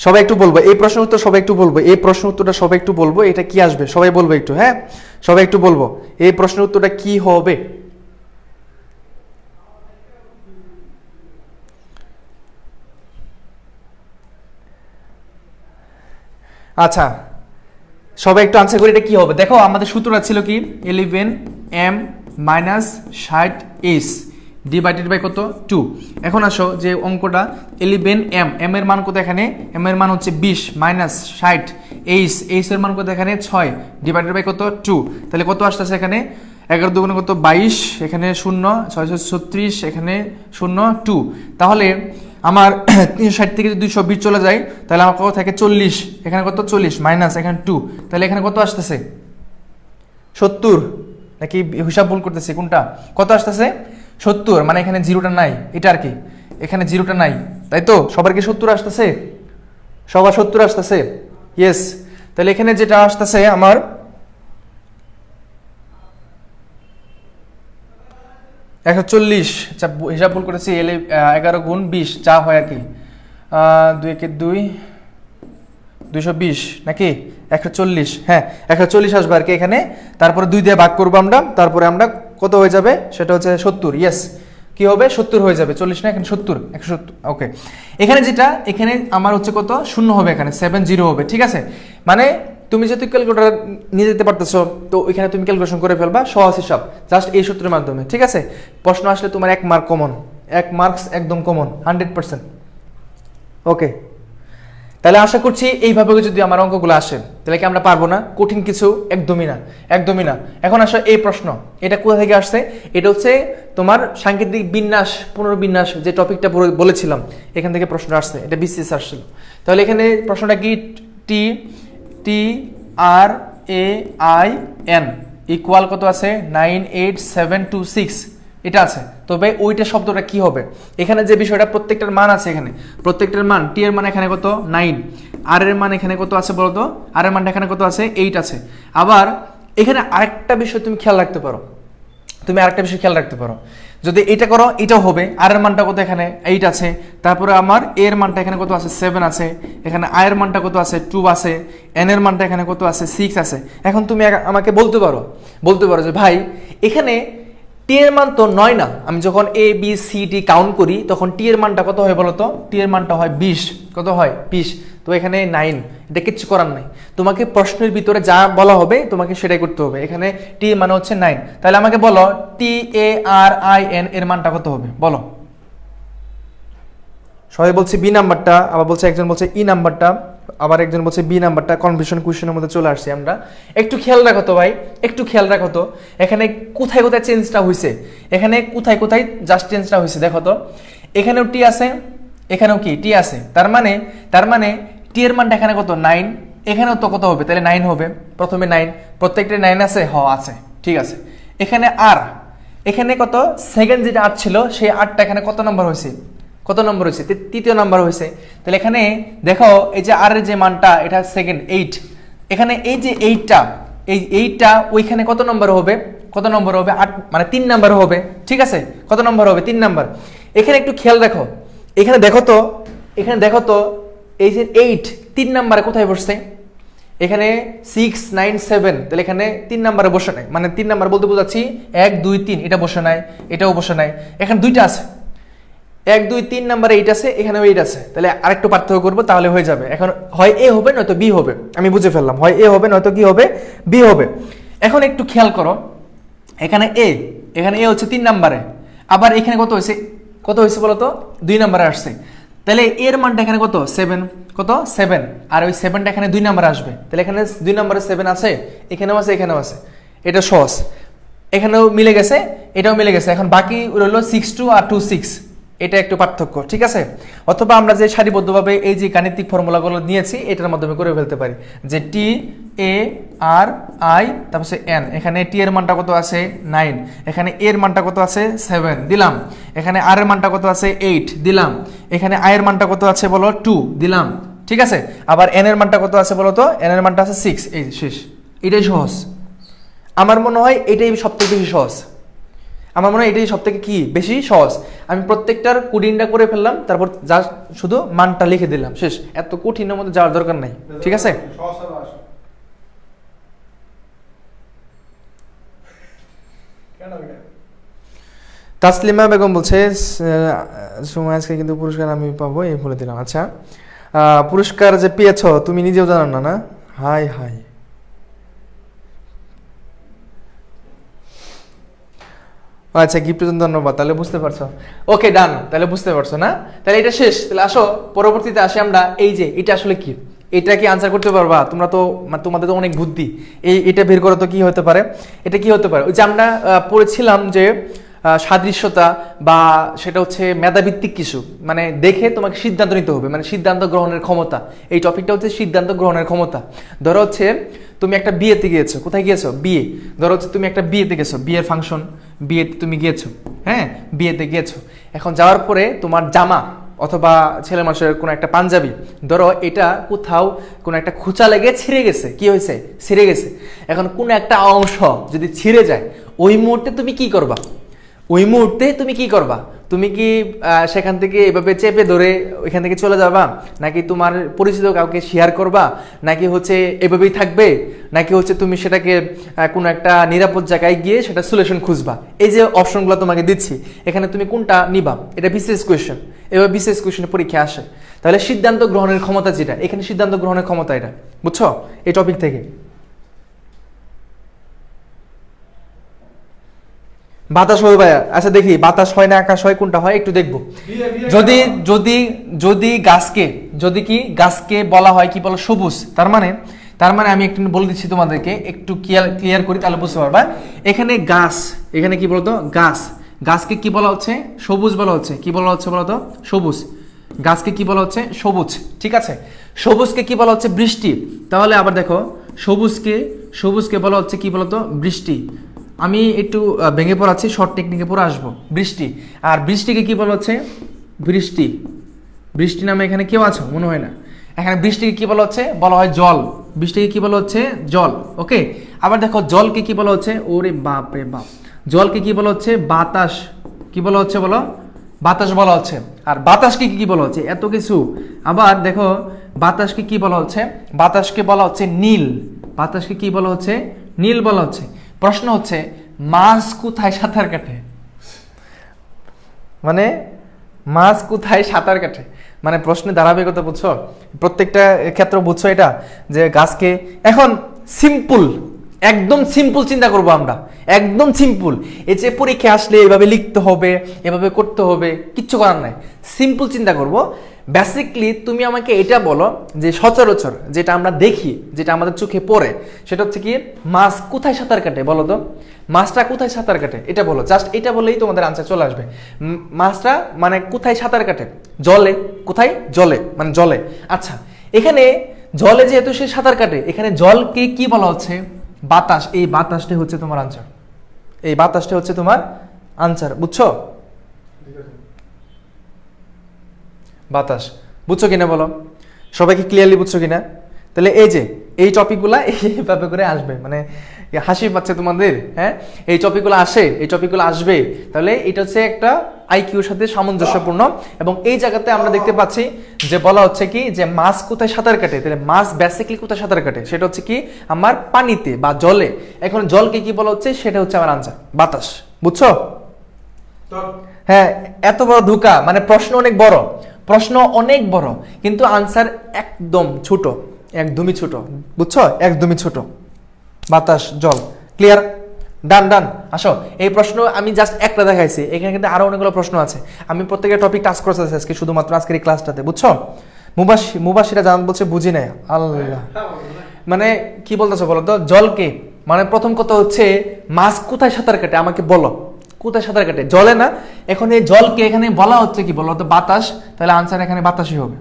A: সবাই একটু বলবো এই প্রশ্ন উত্তর, সবাই একটু বলবো এই প্রশ্ন উত্তরটা, সবাই একটু বলবো এটা কি আসবে, সবাই বলবো একটু। হ্যাঁ, সবাই একটু বলবো এই প্রশ্নের উত্তরটা কি হবে। আচ্ছা, সবাই একটু আনসার করে এটা কি হবে। দেখো আমাদের সূত্রটা ছিল কি 11m - 60s ডিভাইডেড বাই কত 2। এখন আসো যে অঙ্কটা 11m, m এর মান কত এখানে, m এর মান হচ্ছে 20 মাইনাস 60, h এর মান কত এখানে 6 ডিভাইডেড বাই কত 2, তাহলে কত আসতেছে এখানে 11 দুগুণে কত 22, এখানে 0 636, এখানে 0 2, তাহলে আমার 360 থেকে যদি 220 চলে যায় তাহলে আমার কত থাকে 40, এখানে কত 40 মাইনাস এখানে 2, তাহলে এখানে কত আসতেছে 70, নাকি হিসাব ভুল করতেছি কোনটা, কত আসতেছে 70, মানে এখানে জিরোটা নাই, এটা আর কি এখানে জিরোটা নাই, তাই তো সবার কি 70 আসতেছে, সবার 70 আসতেছে, ইয়েস। তাহলে এখানে যেটা আসতেছে আমার একশো 40, আচ্ছা হিসাব ভুল করেছি, 11 গুণ 20 যা হয় আর কি 2 একে 2, 220 নাকি 140, হ্যাঁ 140 আসবে আর কি এখানে, তারপরে 2 দিয়ে ভাগ করবো আমরা, তারপরে আমরা কত হয়ে যাবে সেটা হচ্ছে 70, ইয়েস কি হবে 70 হয়ে যাবে, 40 না এখানে 70, 170। ওকে, এখানে যেটা এখানে আমার হচ্ছে কত শূন্য হবে, এখানে 70 হবে। ঠিক আছে, মানে তুমি যেহেতু ক্যালকুলেটর নিয়ে যেতে পারতেছো তো ওইখানে তুমি ক্যালকুলেশন করে ফেলবা, সহজ হিসাব জাস্ট এই সূত্রের মাধ্যমে। ঠিক আছে, প্রশ্ন আসলে তোমার 1 মার্ক কমন, 1 মার্কস একদম কমন 100%। ওকে, তাহলে আশা করছি এইভাবে যদি আমার অঙ্কগুলো আসে তাহলে কি আমরা পারবো না, কঠিন কিছু একদমই না, একদমই না। এখন আসলে এই প্রশ্ন এটা কোথা থেকে আসছে, এটা হচ্ছে তোমার সাংকেতিক বিন্যাস পুনর্বিন্যাস যে টপিকটা বলেছিলাম এখান থেকে প্রশ্ন আসছে, এটা বিসিএস আসছিল। তাহলে এখানে প্রশ্নটা কি TRAIN ইকুয়াল কত আছে 98726 এটা আছে, তবে ওইটা শব্দটা কি হবে, এখানে যে বিষয়টা প্রত্যেকটার মান আছে, এখানে প্রত্যেকটার মান, টি এর মান এখানে কত 9, আর এর মান এখানে কত আছে বলতো, আর এর মানটা এখানে কত আছে 8 আছে। আবার এখানে আরেকটা বিষয় তুমি খেয়াল রাখতে পারো, তুমি আরেকটা বিষয় খেয়াল রাখতে পারো, যদি এটা করো এটাও হবে, আর এর মানটা কত এখানে 8 আছে, তারপরে আমার এর মানটা এখানে কত আছে 7 আছে, এখানে আই এর মানটা কত আছে 2 আছে, এন এর মানটা এখানে কত আছে 6 আছে। এখন তুমি আমাকে বলতে পারো যে ভাই এখানে টি এর মান তো 9 না, আমি যখন এ বি সি ডি কাউন্ট করি তখন টি এর মানটা কত হয় বলতো, টি এর মানটা হয় 20, কত হয় 20, তো এখানে 9, এটা কিচ্ছু করার নাই, তোমাকে প্রশ্নের ভিতরে যা বলা হবে তোমাকে সেটাই করতে হবে। এখানে টি মানে হচ্ছে 9, তাহলে আমাকে বলো TARIN এর মানটা কত হবে বলো। সবাই বলছে বি নাম্বারটা, আবার বলছে একজন বলছে ই নাম্বারটা, আবার একজন বলছে বি নাম্বারটা, কনফিউশন কোশ্চেনের মধ্যে চলে আসছি আমরা। একটু খেয়াল রাখো তো ভাই, একটু খেয়াল রাখো তো এখানে কোথায় কোথায় চেঞ্জটা হয়েছে, এখানে কোথায় কোথায় জাস্ট চেঞ্জটা হয়েছে দেখো তো, এখানেও টি আছে এখানেও কি টি আছে, তার মানে টি এর মানটা এখানে কত 9, এখানেও তো কত হবে তাহলে 9 হবে, প্রথমে 9, প্রত্যেকটা 9 আছে, আছে ঠিক আছে। এখানে আর এখানে কত সেকেন্ড যেটা 8 ছিল সেই 8টা এখানে কত নম্বর হয়েছে, কত নম্বর হয়েছে 3য় নম্বর হয়েছে, তাহলে এখানে দেখো এই যে আর এর যে মানটা এটা সেকেন্ড 8, এখানে এই যে 8টা এই 8টা ওইখানে কত নম্বর হবে, কত নম্বর হবে 8, মানে 3 নম্বর হবে। ঠিক আছে, কত নম্বর হবে 3 নম্বর। এখানে একটু খেয়াল রাখো, এখানে দেখো তো এই যে 8 3 নম্বরে কোথায় বসছে, এখানে 6 9 7, তাহলে এখানে 3 নম্বরে বসে নাই, মানে 3 নম্বর বলতে বোঝাচ্ছি 1 2 3, এটা বসে নাই, এটাও বসে নাই, এখানে দুইটা আছে, 1 2 3 নাম্বারে 8 আছে, এখানেও 8 আছে, তাহলে আরেকটু পার্থক্য করবো তাহলে হয়ে যাবে। এখন হয় এ হবে নয়তো বি হবে, আমি বুঝে ফেললাম, হয় এ হবে নয়তো কি হবে, বি হবে। এখন একটু খেয়াল করো, এখানে এ হচ্ছে 3 নাম্বারে, আবার এখানে কত হয়েছে বলো তো, 2 নাম্বারে আসছে, তাহলে এর মানটা এখানে কত 7, কত 7, আর ওই 7টা এখানে 2 নাম্বারে আসবে, তাহলে এখানে 2 নাম্বারে 7 আছে, এখানেও আছে, এখানেও আছে, এটা সহজ, এখানেও মিলে গেছে, এটাও মিলে গেছে। এখন বাকি রইল 6 2 আর 2 6, এটা একটু পার্থক্য, ঠিক আছে। অথবা আমরা যে সারিবদ্ধভাবে এই যে গাণিতিক ফর্মুলাগুলো নিয়েছি এটার মাধ্যমে করে ফেলতে পারি, যে টি এ আর আই তারপর এন, এখানে টি এর মানটা কত আছে 9, এখানে এর মানটা কত আছে 7 দিলাম, এখানে আর এর মানটা কত আছে 8 দিলাম, এখানে আই এর মানটা কত আছে বলো 2 দিলাম, ঠিক আছে। আবার এন এর মানটা কত আছে বলো তো, এন এর মানটা আছে 6, এই শেষ। এটাই সহজ, আমার মনে হয় এটাই সবথেকে বেশি সহজ, আমার মনে হয় এটাই সবথেকে কি বেশি সহজ। আমি প্রত্যেকটার কোডিংটা করে ফেললাম, তারপর জাস্ট শুধু মানটা লিখে দিলাম, শেষ। এত কঠিনের মধ্যে যাওয়ার দরকার নাই, ঠিক আছে। তাসলিমা বেগম বলছে সময় আজকে কিন্তু পুরস্কার আমি পাবো, এই বলে দিলাম। আচ্ছা, পুরস্কার যে পেয়েছো তুমি নিজেও জানো না, না? হাই হাই, আচ্ছা গিফটের জন্য ধন্যবাদ, তাহলে বুঝতে পারছো, ওকে ডান, তাহলে বুঝতে পারছো না, তাহলে এটা শেষ। তাহলে আসো পরবর্তীতে আসি আমরা, এই যে এটা আসলে কি, এটা কি আনসার করতে পারবা তোমরা? তো তোমাদের তো অনেক বুদ্ধি, এটা বের করো তো কি হতে পারে, এটা কি হতে পারে? ওই যে আমরা পড়েছিলাম যে সাদৃশ্যতা, বা সেটা হচ্ছে মেধাভিত্তিক কিছু, মানে দেখে তোমাকে সিদ্ধান্ত নিতে হবে, মানে সিদ্ধান্ত গ্রহণের ক্ষমতা। এই টপিকটা হচ্ছে সিদ্ধান্ত গ্রহণের ক্ষমতা। ধরো হচ্ছে তুমি একটা বিয়েতে গিয়েছো, কোথায় গিয়েছো, বিয়ে, ধরো হচ্ছে তুমি একটা বিয়েতে গেছো, বিয়ের ফাংশন, বিয়েতে তুমি গিয়েছো, হ্যাঁ বিয়েতে গিয়েছো। এখন যাওয়ার পরে তোমার জামা অথবা ছেলে মানুষের কোনো একটা পাঞ্জাবি, ধরো এটা কোথাও কোনো একটা খোঁচা লেগে ছিঁড়ে গেছে, কি হয়েছে, ছিঁড়ে গেছে। এখন কোনো একটা অংশ যদি ছিঁড়ে যায়, ওই মুহূর্তে তুমি কি করবা, ওই মুহূর্তে তুমি কি করবা? তুমি কি সেখান থেকে এভাবে চেপে ধরে ওইখান থেকে চলে যাবা, নাকি তোমার পরিচিত কাউকে শেয়ার করবা, নাকি হচ্ছে এভাবেই থাকবে, নাকি হচ্ছে তুমি সেটাকে কোনো একটা নিরাপদ জায়গায় গিয়ে সেটা সলিউশন খুঁজবা? এই যে অপশনগুলো তোমাকে দিচ্ছি, এখানে তুমি কোনটা নিবা? এটা বিশেষ কোয়েশ্চেন, এবার বিশেষ কোয়েশ্চেনে পরীক্ষা আসে। তাহলে সিদ্ধান্ত গ্রহণের ক্ষমতা যেটা, এখানে সিদ্ধান্ত গ্রহণের ক্ষমতা এটা, বুঝছো এই টপিক থেকে। বাতাস হয় ভাইয়া, আচ্ছা দেখি বাতাস হয় না আকাশ হয়, কোনটা হয় একটু দেখবো। যদি যদি যদি গাছকে, যদি কি গাছকে বলা হয় কি বলো সবুজ, তার মানে আমি একটু বলে দিচ্ছি তোমাদেরকে, একটু ক্লিয়ার করি তাহলে বুঝতে পারবা। এখানে গাছ, এখানে কি বলতো গাছ, গাছকে কি বলা হচ্ছে, সবুজ বলা হচ্ছে। কি বলা হচ্ছে বলতো, সবুজ। গাছকে কি বলা হচ্ছে, সবুজ, ঠিক আছে। সবুজকে কি বলা হচ্ছে, বৃষ্টি। তাহলে আবার দেখো, সবুজকে বলা হচ্ছে কি বলতো, বৃষ্টি। আমি একটু ভেঙে পড়াচ্ছি, শর্ট টেকনিকে পড়ে আসবো। বৃষ্টি, আর বৃষ্টিকে কি বলা হচ্ছে, বৃষ্টি। বৃষ্টি নামে এখানে কেউ আছো মনে হয় না। এখানে বৃষ্টিকে কি বলা হচ্ছে, বলা হয় জল। বৃষ্টিকে কি বলা হচ্ছে, জল। ওকে, আবার দেখো জলকে কি বলা হচ্ছে, ওরে বাপ রে বাপ, জলকে কি বলা হচ্ছে, বাতাস। কি বলা হচ্ছে বলো, বাতাস বলা হচ্ছে। আর বাতাসকে কি বলা হচ্ছে, এত কিছু। আবার দেখো বাতাসকে কি বলা হচ্ছে, বাতাসকে বলা হচ্ছে নীল। বাতাসকে কি বলা হচ্ছে, নীল বলা হচ্ছে। প্রশ্ন হচ্ছে মাছ কোথায় সাঁতার কাটে, মানে মাছ কোথায় সাঁতার কাটে, মানে প্রশ্নে দাঁড়াবেগতা বুঝছো, প্রত্যেকটা ক্ষেত্রে বুঝছো এটা, যে গাছকে। এখন সিম্পল, একদম সিম্পল চিন্তা করবো আমরা, একদম সিম্পল। এই যে পরীক্ষা আসলে এভাবে লিখতে হবে, এভাবে করতে হবে, কিচ্ছু করার নাই, সিম্পল চিন্তা করব। বেসিকলি তুমি আমাকে এটা বলো যে সচরাচর যেটা আমরা দেখি, যেটা আমাদের চোখে পড়ে, সেটা হচ্ছে কি মাছ কোথায় সাঁতার কাটে, বলো তো মাছটা কোথায় সাঁতার কাটে, এটা বলো। জাস্ট এটা বললেই তোমাদের আনসার চলে আসবে। মাছটা মানে কোথায় সাঁতার কাটে, জলে। কোথায়, জলে, মানে জলে। আচ্ছা, এখানে জলে যেহেতু সে সাঁতার কাটে, এখানে জলকে কি বলা হচ্ছে, বাতাস। এই বাতাসটাই হচ্ছে তোমার আনসার, এই বাতাসটা হচ্ছে তোমার আনসার, বুঝছো? বাতাস বুঝছো কিনা বলো, সবাইকে ক্লিয়ারলি বুঝছো কিনা? তাহলে এই যে এই টপিকগুলা এইভাবে করে আসবে, মানে হাসি পাচ্ছে তোমাদের, হ্যাঁ এই টপিকগুলো আসে, এই টপিকগুলো আসবে। তাহলে এটা হচ্ছে একটা আইকিউর সাথে সামঞ্জস্যপূর্ণ। এবং এই জায়গাতে আমরা দেখতে পাচ্ছি যে বলা হচ্ছে কি যে মাছ কোথায় সাঁতার কাটে, তাহলে মাছ বেসিক্যালি কোথায় সাঁতার কাটে, সেটা হচ্ছে কি আমার পানিতে বা জলে। এখন জলকে কি বলা হচ্ছে, সেটা হচ্ছে আমার আনসার বাতাস, বুঝছো? হ্যাঁ, এত বড় ধোঁকা, মানে প্রশ্ন অনেক বড়, প্রশ্ন অনেক বড়, কিন্তু আনসার একদম ছোট, একদমই ছোট, বুঝছো, একদমই ছোট। বাতাস, জল, ক্লিয়ার, ডান ডান। আসো, এই প্রশ্ন আমি জাস্ট একটা দেখাইছি, এখানে কিন্তু আরো অনেকগুলো প্রশ্ন আছে। আমি প্রত্যেকের টপিক টাস্ক করতে আজকে, শুধুমাত্র আজকের এই ক্লাসটাতে, বুঝছো। মুবাশিরা জান বলছে বুঝি নাই, আল্লাহ, মানে কি বলতেছো বলো তো, জলকে, মানে প্রথম কথা হচ্ছে মাছ কোথায় সাঁতার কাটে আমাকে বলো, কোথায় সাঁতার কাটে, জলে না। এখন এই জলকে এখানে বলা হচ্ছে কি বলো তো, বাতাস, তাহলে আনসার এখানে বাতাসই হবে,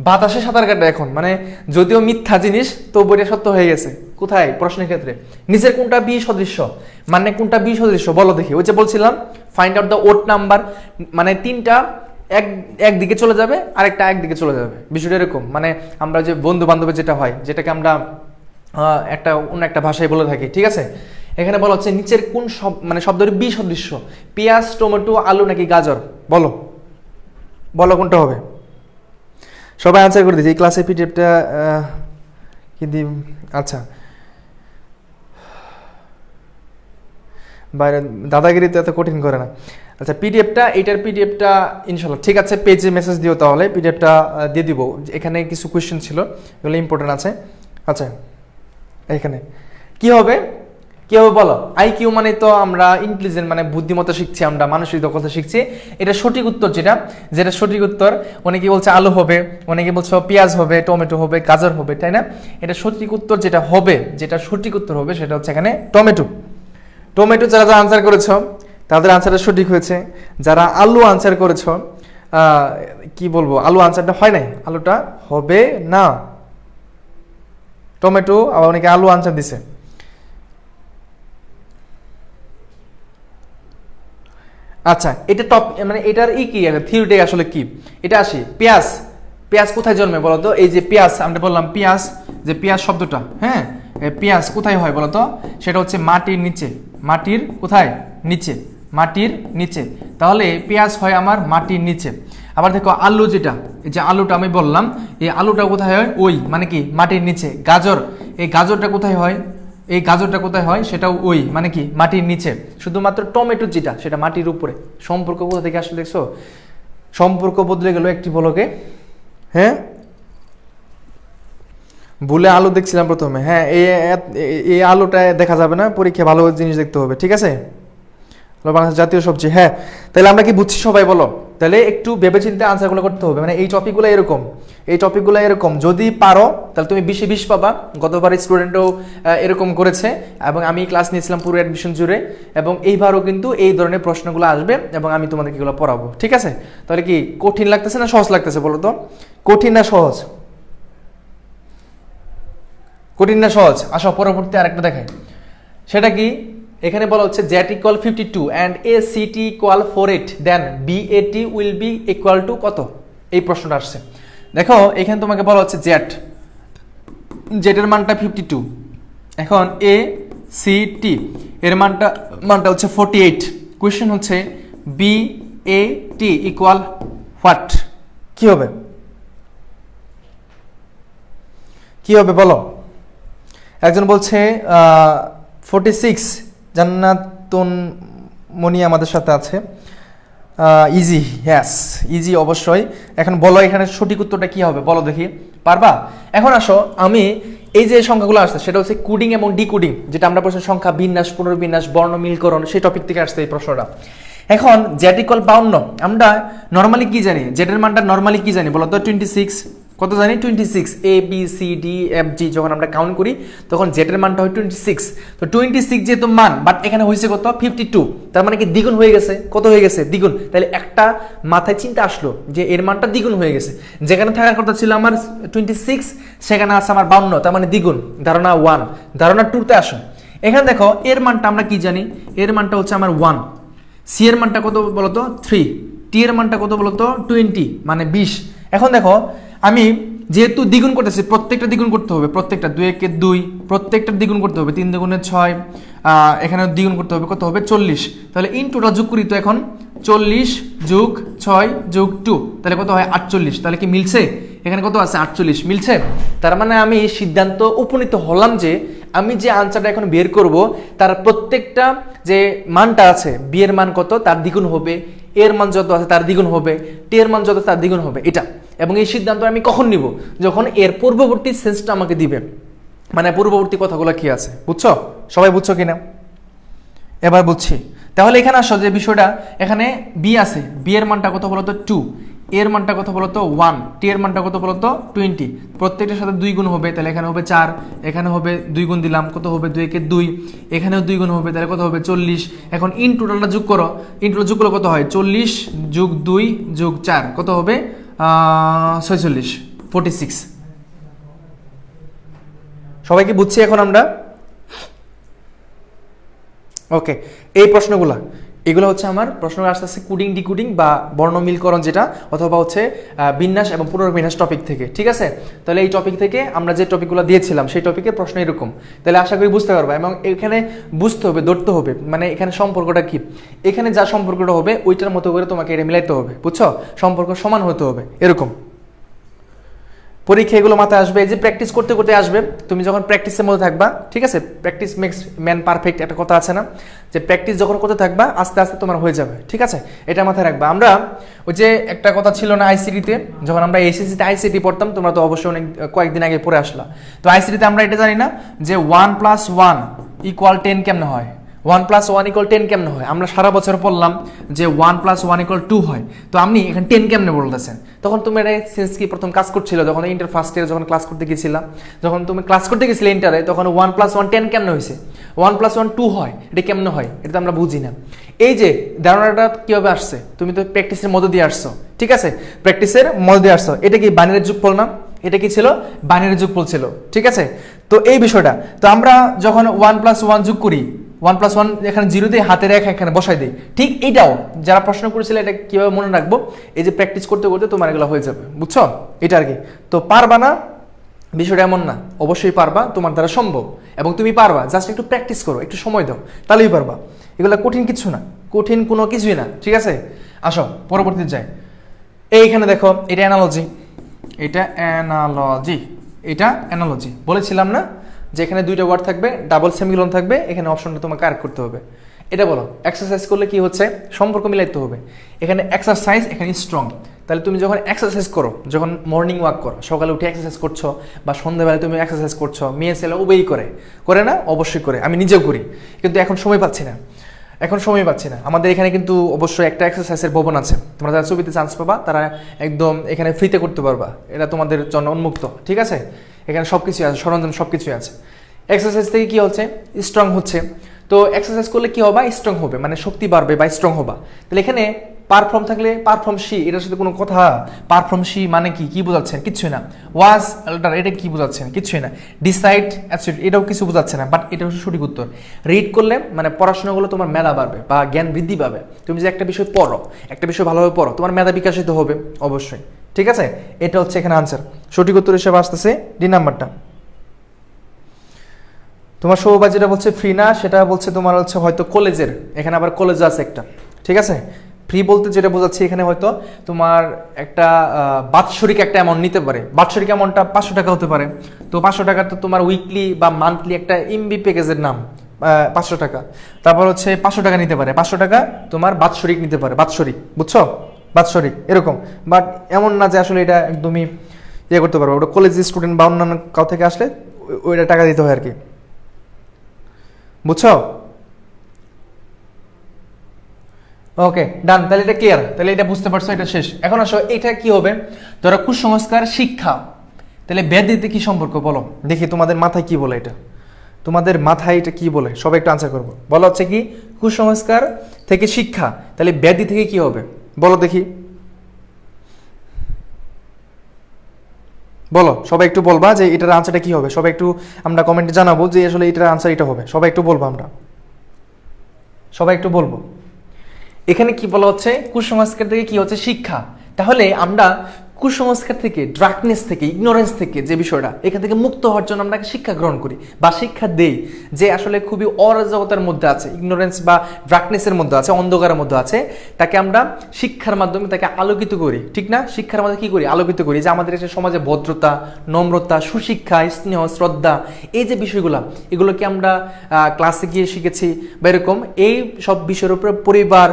A: বাতাসে সাঁতার কাটে। এখন মানে যদিও মিথ্যা জিনিস, তবু এটা সত্য হয়ে গেছে। কোথায়? প্রশ্নের ক্ষেত্রে। নিচের কোনটা বি সদৃশ্য, মানে কোনটা বি সদৃশ্য বলো দেখি। ওই যে বলছিলাম find out the odd number, মানে তিনটা একদিকে চলে যাবে, আরেকটা একদিকে চলে যাবে, বিষয়টা এরকম। মানে আমরা যে বন্ধু বান্ধবের যেটা হয়, যেটাকে আমরা একটা অন্য একটা ভাষায় বলে থাকি, ঠিক আছে। এখানে বলা হচ্ছে নিচের কোন মানে শব্দের বি সদৃশ্য, পেঁয়াজ, টমেটো, আলু নাকি গাজর, বলো বলো কোনটা হবে। সবাই আনসার করে দিয়েছে। এই ক্লাসে পিডিএফটা কি দিই, আচ্ছা বাইরে দাদাগিরি তো এত কঠিন করে না। আচ্ছা, পিডিএফটা, এইটার পিডিএফটা ইনশাল্লাহ ঠিক আছে, পেজে মেসেজ দিও, তাহলে পিডিএফটা দিয়ে দিব। এখানে কিছু কোয়েশ্চেন ছিল, এগুলো ইম্পর্টেন্ট আছে। আচ্ছা, এখানে কি হবে, কি হবে বলো। আইকিউ মানে তো আমরা ইন্টেলিজেন্ট, মানে বুদ্ধিমত্তা শিখছি, আমরা মানসিক দক্ষতা শিখছি। এটা সঠিক উত্তর, যেটা সঠিক উত্তর। অনেকে বলছে আলু হবে, অনেকে বলছে পেঁয়াজ হবে, টমেটো হবে, গাজর হবে, তাই না। এটা সঠিক উত্তর যেটা হবে, যেটা সঠিক উত্তর হবে সেটা হচ্ছে এখানে টমেটো। টমেটো যারা যারা আনসার করেছ তাদের আনসারটা সঠিক হয়েছে। যারা আলু আনসার করেছ, কি বলবো, আলু আনসারটা হয় নাই, আলুটা হবে না, টমেটো। আবার অনেকে আলু আনসার দিছে। আচ্ছা, এটা টপ, মানে এটার কি থিওরিটা আসলে কি, এটা আসি। পেঁয়াজ, পেঁয়াজ কোথায় জন্মে বলো তো। এই যে পেঁয়াজ, আমরা বললাম পেঁয়াজ, যে পেঁয়াজ শব্দটা, হ্যাঁ, পেঁয়াজ কোথায় হয় বলো তো, সেটা হচ্ছে মাটির নিচে। মাটির কোথায়? নিচে, মাটির নিচে। তাহলে পেঁয়াজ হয় আমার মাটির নিচে। আবার দেখো আলু, যেটা এই যে আলুটা আমি বললাম, এই আলুটা কোথায় হয়, ওই মানে কি মাটির নিচে। গাজর, এই গাজরটা কোথায় হয়, এই গাজরটা কোথায় হয়, সেটাও ওই মানে কি মাটির নিচে। শুধুমাত্র টমেটো যেটা, সেটা মাটির উপরে। সম্পর্ক কোথা থেকে আসলে দেখছো, সম্পর্ক বদলে গেল একটি বলকে। হ্যাঁ, ভুলে আলু দেখছিলাম প্রথমে, হ্যাঁ, এই আলুটা দেখা যাবে না, পরীক্ষা ভালো জিনিস দেখতে হবে, ঠিক আছে। বাংলাদেশ জাতীয় সবজি, হ্যাঁ। তাহলে আমরা কি বুঝছি সবাই বলো। তাহলে একটু ভেবেচিন্তে আনসারগুলো করতে হবে, মানে এই টপিকগুলো এরকম, এই টপিকগুলো এরকম। যদি পারো তাহলে তুমি 20-এ 20 পাবা। গতবার স্টুডেন্টও এরকম করেছে, এবং আমি ক্লাস নিয়েছিলাম পুরো অ্যাডমিশন জুড়ে, এবং এইবারও কিন্তু এই ধরনের প্রশ্নগুলো আসবে, এবং আমি তোমাদেরকে এগুলো পড়াবো, ঠিক আছে। তাহলে কি কঠিন লাগতেছে না সহজ লাগতেছে বলো তো, কঠিন না সহজ, কঠিন না সহজ। আসো পরবর্তী আরেকটা দেখাই, সেটা কি। এখানে বলা হচ্ছে ZAT equal 52 and A CT equal 48, then BAT will be equal to কত, এই প্রশ্নটা আসছে। দেখো এখানে তোমাকে বলা হচ্ছে জেটের মানটা 52, এখন এ সি টি এর মানটা হচ্ছে 48। কোয়েশ্চেন হচ্ছে B A T equal what, কি হবে, কি হবে বলো। একজন বলছে 46, জান্নাতুন মনি আমাদের সাথে আছে। ইজি, হ্যাস ইজি অবশ্যই। এখন বলো এখানে সঠিক উত্তরটা কি হবে বলো দেখি, পারবা। এখন আসো, আমি এই যে সংখ্যাগুলো আসছে সেটা হচ্ছে কোডিং এবং ডিকোডিং, যেটা আমরা পড়ছি সংখ্যা বিন্যাস, পুনর্বিন্যাস, বর্ণমিলকরণ, সেই টপিক থেকে আসছে এই প্রশ্নটা। এখন জেড ইকুয়াল 52, আমরা নর্মালি কি জানি, জেডের মানটা নর্মালি কি জানি বলো তো, 26। কত জানি? 26। A B C D F G যখন আমরা কাউন্ট করি তখন জেডের মানটা হয় 26। তো 26 যেহেতু মান, বাট এখানে হয়েছে কত, 52। তার মানে কি দ্বিগুণ হয়ে গেছে, কত হয়ে গেছে, দ্বিগুণ। তাহলে একটা মাথায় চিন্তা আসলো যে এর মানটা দ্বিগুণ হয়ে গেছে। যেখানে থাকার কথা ছিল আমার 26, সেখানে আছে আমার 52, তার মানে দ্বিগুণ। ধারণা 1, ধারণা 2তে আসো। এখানে দেখো এর মানটা আমরা কি জানি, এর মানটা হচ্ছে আমার 1। সি এর মানটা কত বলতো, 3। টি এর মানটা কত বলতো, 20, মানে 20। এখন দেখো আমি যেহেতু দ্বিগুণ করতেছি, প্রত্যেকটা দ্বিগুণ করতে হবে, প্রত্যেকটা 2 একে 2, প্রত্যেকটা দ্বিগুণ করতে হবে, 3 দুগুণে 6, এখানে দ্বিগুণ করতে হবে, কত হবে 40। তাহলে ইন টোটাল যোগ করি তো, এখন 40 যোগ 6 যোগ 2, তাহলে কত হয় 48। তাহলে কি মিলছে, এখানে কত আছে 48, মিলছে। তার মানে আমি সিদ্ধান্ত উপনীত হলাম যে আমি যে আনসারটা এখন বের করব তার প্রত্যেকটা যে মানটা আছে, বি এর মান কত তার দ্বিগুণ হবে, এর মান যত আছে তার দ্বিগুণ হবে, টি এর মান যত তার দ্বিগুণ হবে, এটা। এবং এই সিদ্ধান্ত আমি কখন নিব? যখন এর পূর্ববর্তী সেন্সটা আমাকে দিবে, মানে পূর্ববর্তী কথাগুলো কি আছে, বুঝছো? সবাই বুঝছো কিনা? এবার বুঝছি। তাহলে এখানে আসো যে বিষয়টা, এখানে বি আছে, বি এর মানটা কত বলতো 2, এর মানটা কত বলতো 1, টি এর মানটা কত বলতো 20, প্রত্যেকটার সাথে 2 গুণ হবে, তাহলে এখানে হবে 4, এখানে হবে 2 গুণ দিলাম, কত হবে 2 কে 2, এখানেও 2 গুণ হবে, তাহলে কত হবে 40। এখন ইন টোটালটা যোগ করো, ইন টোটাল যোগ করলে কত হয় 40 যোগ 2 যোগ 4 কত হবে 46, 46। সবাই কি বুঝছি এখন আমরা? ওকে, এই প্রশ্নগুলো এগুলো হচ্ছে আমার প্রশ্নগুলো আস্তে আস্তে কোডিং ডিকোডিং বা বর্ণমিলকরণ যেটা, অথবা হচ্ছে বিন্যাস এবং পুনর্বিন্যাস টপিক থেকে, ঠিক আছে? তাহলে এই টপিক থেকে আমরা যে টপিকগুলো দিয়েছিলাম সেই টপিকের প্রশ্ন এরকম, তাহলে আশা করি বুঝতে পারবা। এবং এখানে বুঝতে হবে, ধরতে হবে, মানে এখানে সম্পর্কটা কি, এখানে যা সম্পর্কটা হবে ওইটার মতো করে তোমাকে এটা মিলাইতে হবে, বুঝছো? সম্পর্ক সমান হতে হবে, এরকম। পরীক্ষা এগুলো মাথায় আসবে, এই যে প্র্যাকটিস করতে করতে আসবে, তুমি যখন প্র্যাকটিসের মধ্যে থাকবা, ঠিক আছে? প্র্যাকটিস মেক্স ম্যান পারফেক্ট, একটা কথা আছে না, যে প্র্যাকটিস যখন করতে থাকবা আস্তে আস্তে তোমার হয়ে যাবে, ঠিক আছে? এটা মাথায় রাখবা। আমরা ওই যে একটা কথা ছিল না আইসিটিতে, যখন আমরা এসএসসিতে আইসিটি পড়তাম, তোমরা তো অবশ্যই অনেক কয়েকদিন আগে পড়ে আসলা, তো আইসিটিতে আমরা এটা জানি না যে 1 + 1 = 10 কেমনে হয়, 1 + 1 = 10 কেমনে হয়? আমরা সারা বছর পড়লাম যে 1 + 1 = 2 হয়, তো আপনি এখানে 10 কেমনে বলতেছেন? তখন তুমি এটা সেন্স কি প্রথম কাজ করছিল যখন ইন্টার ফার্স্ট ইয়ার যখন ক্লাস করতে গেছিলাম, যখন তুমি ক্লাস করতে গেছিলে ইন্টারে, তখন 1 + 1 10 কেমনে হয়েছে? 1 + 1 2 হয়, এটা কেমনে হয়? এটা তো আমরা বুঝি না। এই যে ধারণাটা কিভাবে আসছে? তুমি তো প্র্যাকটিসের মধ্য দিয়ে আসছো, ঠিক আছে? প্র্যাকটিসের মধ্য দিয়ে আসছো। এটা কি বাইনারির যোগফল না? এটা কি ছিল? বাইনারি যোগফল ছিল, ঠিক আছে? তো এই বিষয়টা, তো আমরা যখন 1 + 1 যোগ করি, 1 + 1 এখানে 0 দিয়ে হাতে রেখে এখানে বসাই দিই, ঠিক এইটাও যারা প্রশ্ন করেছিল এটা কিভাবে মনে রাখবো, এই যে প্র্যাকটিস করতে করতে তোমার এগুলো হয়ে যাবে, বুঝছো? এটা আর কি। তো পারবা না বিষয়টা এমন না, অবশ্যই পারবা, তোমার দ্বারা সম্ভব, এবং তুমি পারবা, জাস্ট একটু প্র্যাকটিস করো, একটু সময় দাও, তাহলেই পারবা। এগুলো কঠিন কিছু না, কঠিন কোনো কিছুই না, ঠিক আছে? আসো পরবর্তীতে যাই। এইখানে দেখো, এটা অ্যানালজি, এটা অ্যানালজি, এটা অ্যানালজি বলেছিলাম না যে এখানে দুইটা ওয়ার্ড থাকবে, ডাবল সেমিকোলন থাকবে, এখানে অপশনটা তোমাকে কারেক্ট করতে হবে। এটা বলো এক্সারসাইজ করলে কি হচ্ছে, সম্পর্ক মিলাইতে হবে। এখানে এক্সারসাইজ, এখানে স্ট্রং। তাহলে তুমি যখন এক্সারসাইজ করো, যখন মর্নিং ওয়াক করো, সকালে উঠে এক্সারসাইজ করছো, বা সন্ধ্যাবেলায় তুমি এক্সারসাইজ করছো, মেয়ে ছেলে উভয়ই করে না? অবশ্যই করে, আমি নিজেও করি, কিন্তু এখন সময় পাচ্ছি না, আমাদের এখানে কিন্তু অবশ্যই একটা এক্সারসাইজের ভবন আছে, তোমরা যারা ছবিতে চান্স পাবা তারা একদম এখানে ফ্রিতে করতে পারবা, এটা তোমাদের জন্য উন্মুক্ত, ঠিক আছে? এখানে সব কিছুই আছে, সরঞ্জাম সব কিছুই আছে। এক্সারসাইজ থেকে কি হচ্ছে, স্ট্রং হচ্ছে। তো এক্সারসাইজ করলে কি হবে, স্ট্রং হবে, মানে শক্তি বাড়বে বা স্ট্রং হবা। তাহলে এখানে পারফর্ম থাকলে পারফর্ম সি, এটার সাথে কোনো কথা, পারফর্ম সি মানে কি বোঝাচ্ছেন? কিচ্ছুই না। ওয়াজ আল্টার, এটা কি বোঝাচ্ছেন? কিচ্ছুই না। ডিসাইড অ্যাবসলিউট, এটাও কিছু বোঝাচ্ছে না, বাট এটা হচ্ছে সঠিক উত্তর। রিড করলে মানে পড়াশোনাগুলো তোমার মেধা বাড়বে বা জ্ঞান বৃদ্ধি পাবে। তুমি যে একটা বিষয় পড়ো, একটা বিষয় ভালোভাবে পড়ো, তোমার মেধা বিকাশিত হবে অবশ্যই, ঠিক আছে? এটা হচ্ছে এখানে আনসার। সঠিক উত্তর হিসেবে আসতেছে ডি নাম্বারটা। তোমার সৌবা যেটা বলছে ফ্রি না, সেটা বলছে তোমার হচ্ছে হয়তো কলেজের, এখানে আবার কলেজ আছে একটা, ঠিক আছে? ফ্রি বলতে যেটা বোঝাচ্ছে এখানে হয়তো তোমার একটা বাৎসরিক একটা অ্যামাউন্ট নিতে পারে, বাৎসরিক অ্যামাউন্টটা 500 টাকা হতে পারে। তো 500 টাকা তো তোমার উইকলি বা মান্থলি একটা এমবি প্যাকেজের নাম, 500 টাকা। তারপর হচ্ছে 500 টাকা নিতে পারে, 500 টাকা তোমার বাৎসরিক নিতে পারে, বাৎসরিক, বুঝছো? বাৎসরিক এরকম। বাট এমন না যে আসলে এটা একদমই ইয়ে করতে পারবো, ওটা কলেজ স্টুডেন্ট বা অন্যান্য কাউ থেকে আসলে ওইটা টাকা দিতে হয় আর কি, বুঝছো? ওকে ডান, তাহলে এটা ক্লিয়ার, তাহলে এটা বুঝতে পারছো, এটা শেষ। এখন আসো এটা কি হবে, ধরো কুসংস্কার শিক্ষা, তাহলে ব্যাধিতে কি সম্পর্ক বলো দেখি, তোমাদের মাথায় কি বলে এটা, তোমাদের মাথায় এটা কি বলে, সবাই একটু আনসার করবো। বলো হচ্ছে কি কুসংস্কার থেকে শিক্ষা, তাহলে ব্যাধি থেকে কি হবে বলো দেখি, বলো সবাই একটু বলবা যে এটার আনসারটা কি হবে, সবাই একটু আমরা কমেন্টে জানাবো যে আসলে এটার আনসার এটা হবে, সবাই একটু বলবো, আমরা সবাই একটু বলবো। এখানে কি বলা হচ্ছে, কুসংস্কার থেকে কি হচ্ছে শিক্ষা, তাহলে আমরা কুসংস্কার থেকে, ড্রাকনেস থেকে, ইগনোরেন্স থেকে, যে বিষয়টা এখান থেকে মুক্ত হওয়ার জন্য আমরা শিক্ষা গ্রহণ করি বা শিক্ষা দেই, যে আসলে খুবই অরাজকতার মধ্যে আছে, ইগনোরেন্স বা ড্রাকনেসের মধ্যে আছে, অন্ধকারের মধ্যে আছে, তাকে আমরা শিক্ষার মাধ্যমে তাকে আলোকিত করি, ঠিক না? শিক্ষার মাধ্যমে কি করি? আলোকিত করি। যে আমাদের একটা সমাজে ভদ্রতা, নম্রতা, সুশিক্ষা, স্নেহ, শ্রদ্ধা, এই যে বিষয়গুলো, এগুলোকে আমরা ক্লাসে গিয়ে শিখেছি বা এরকম, এই সব বিষয়ের উপরে পরিবার,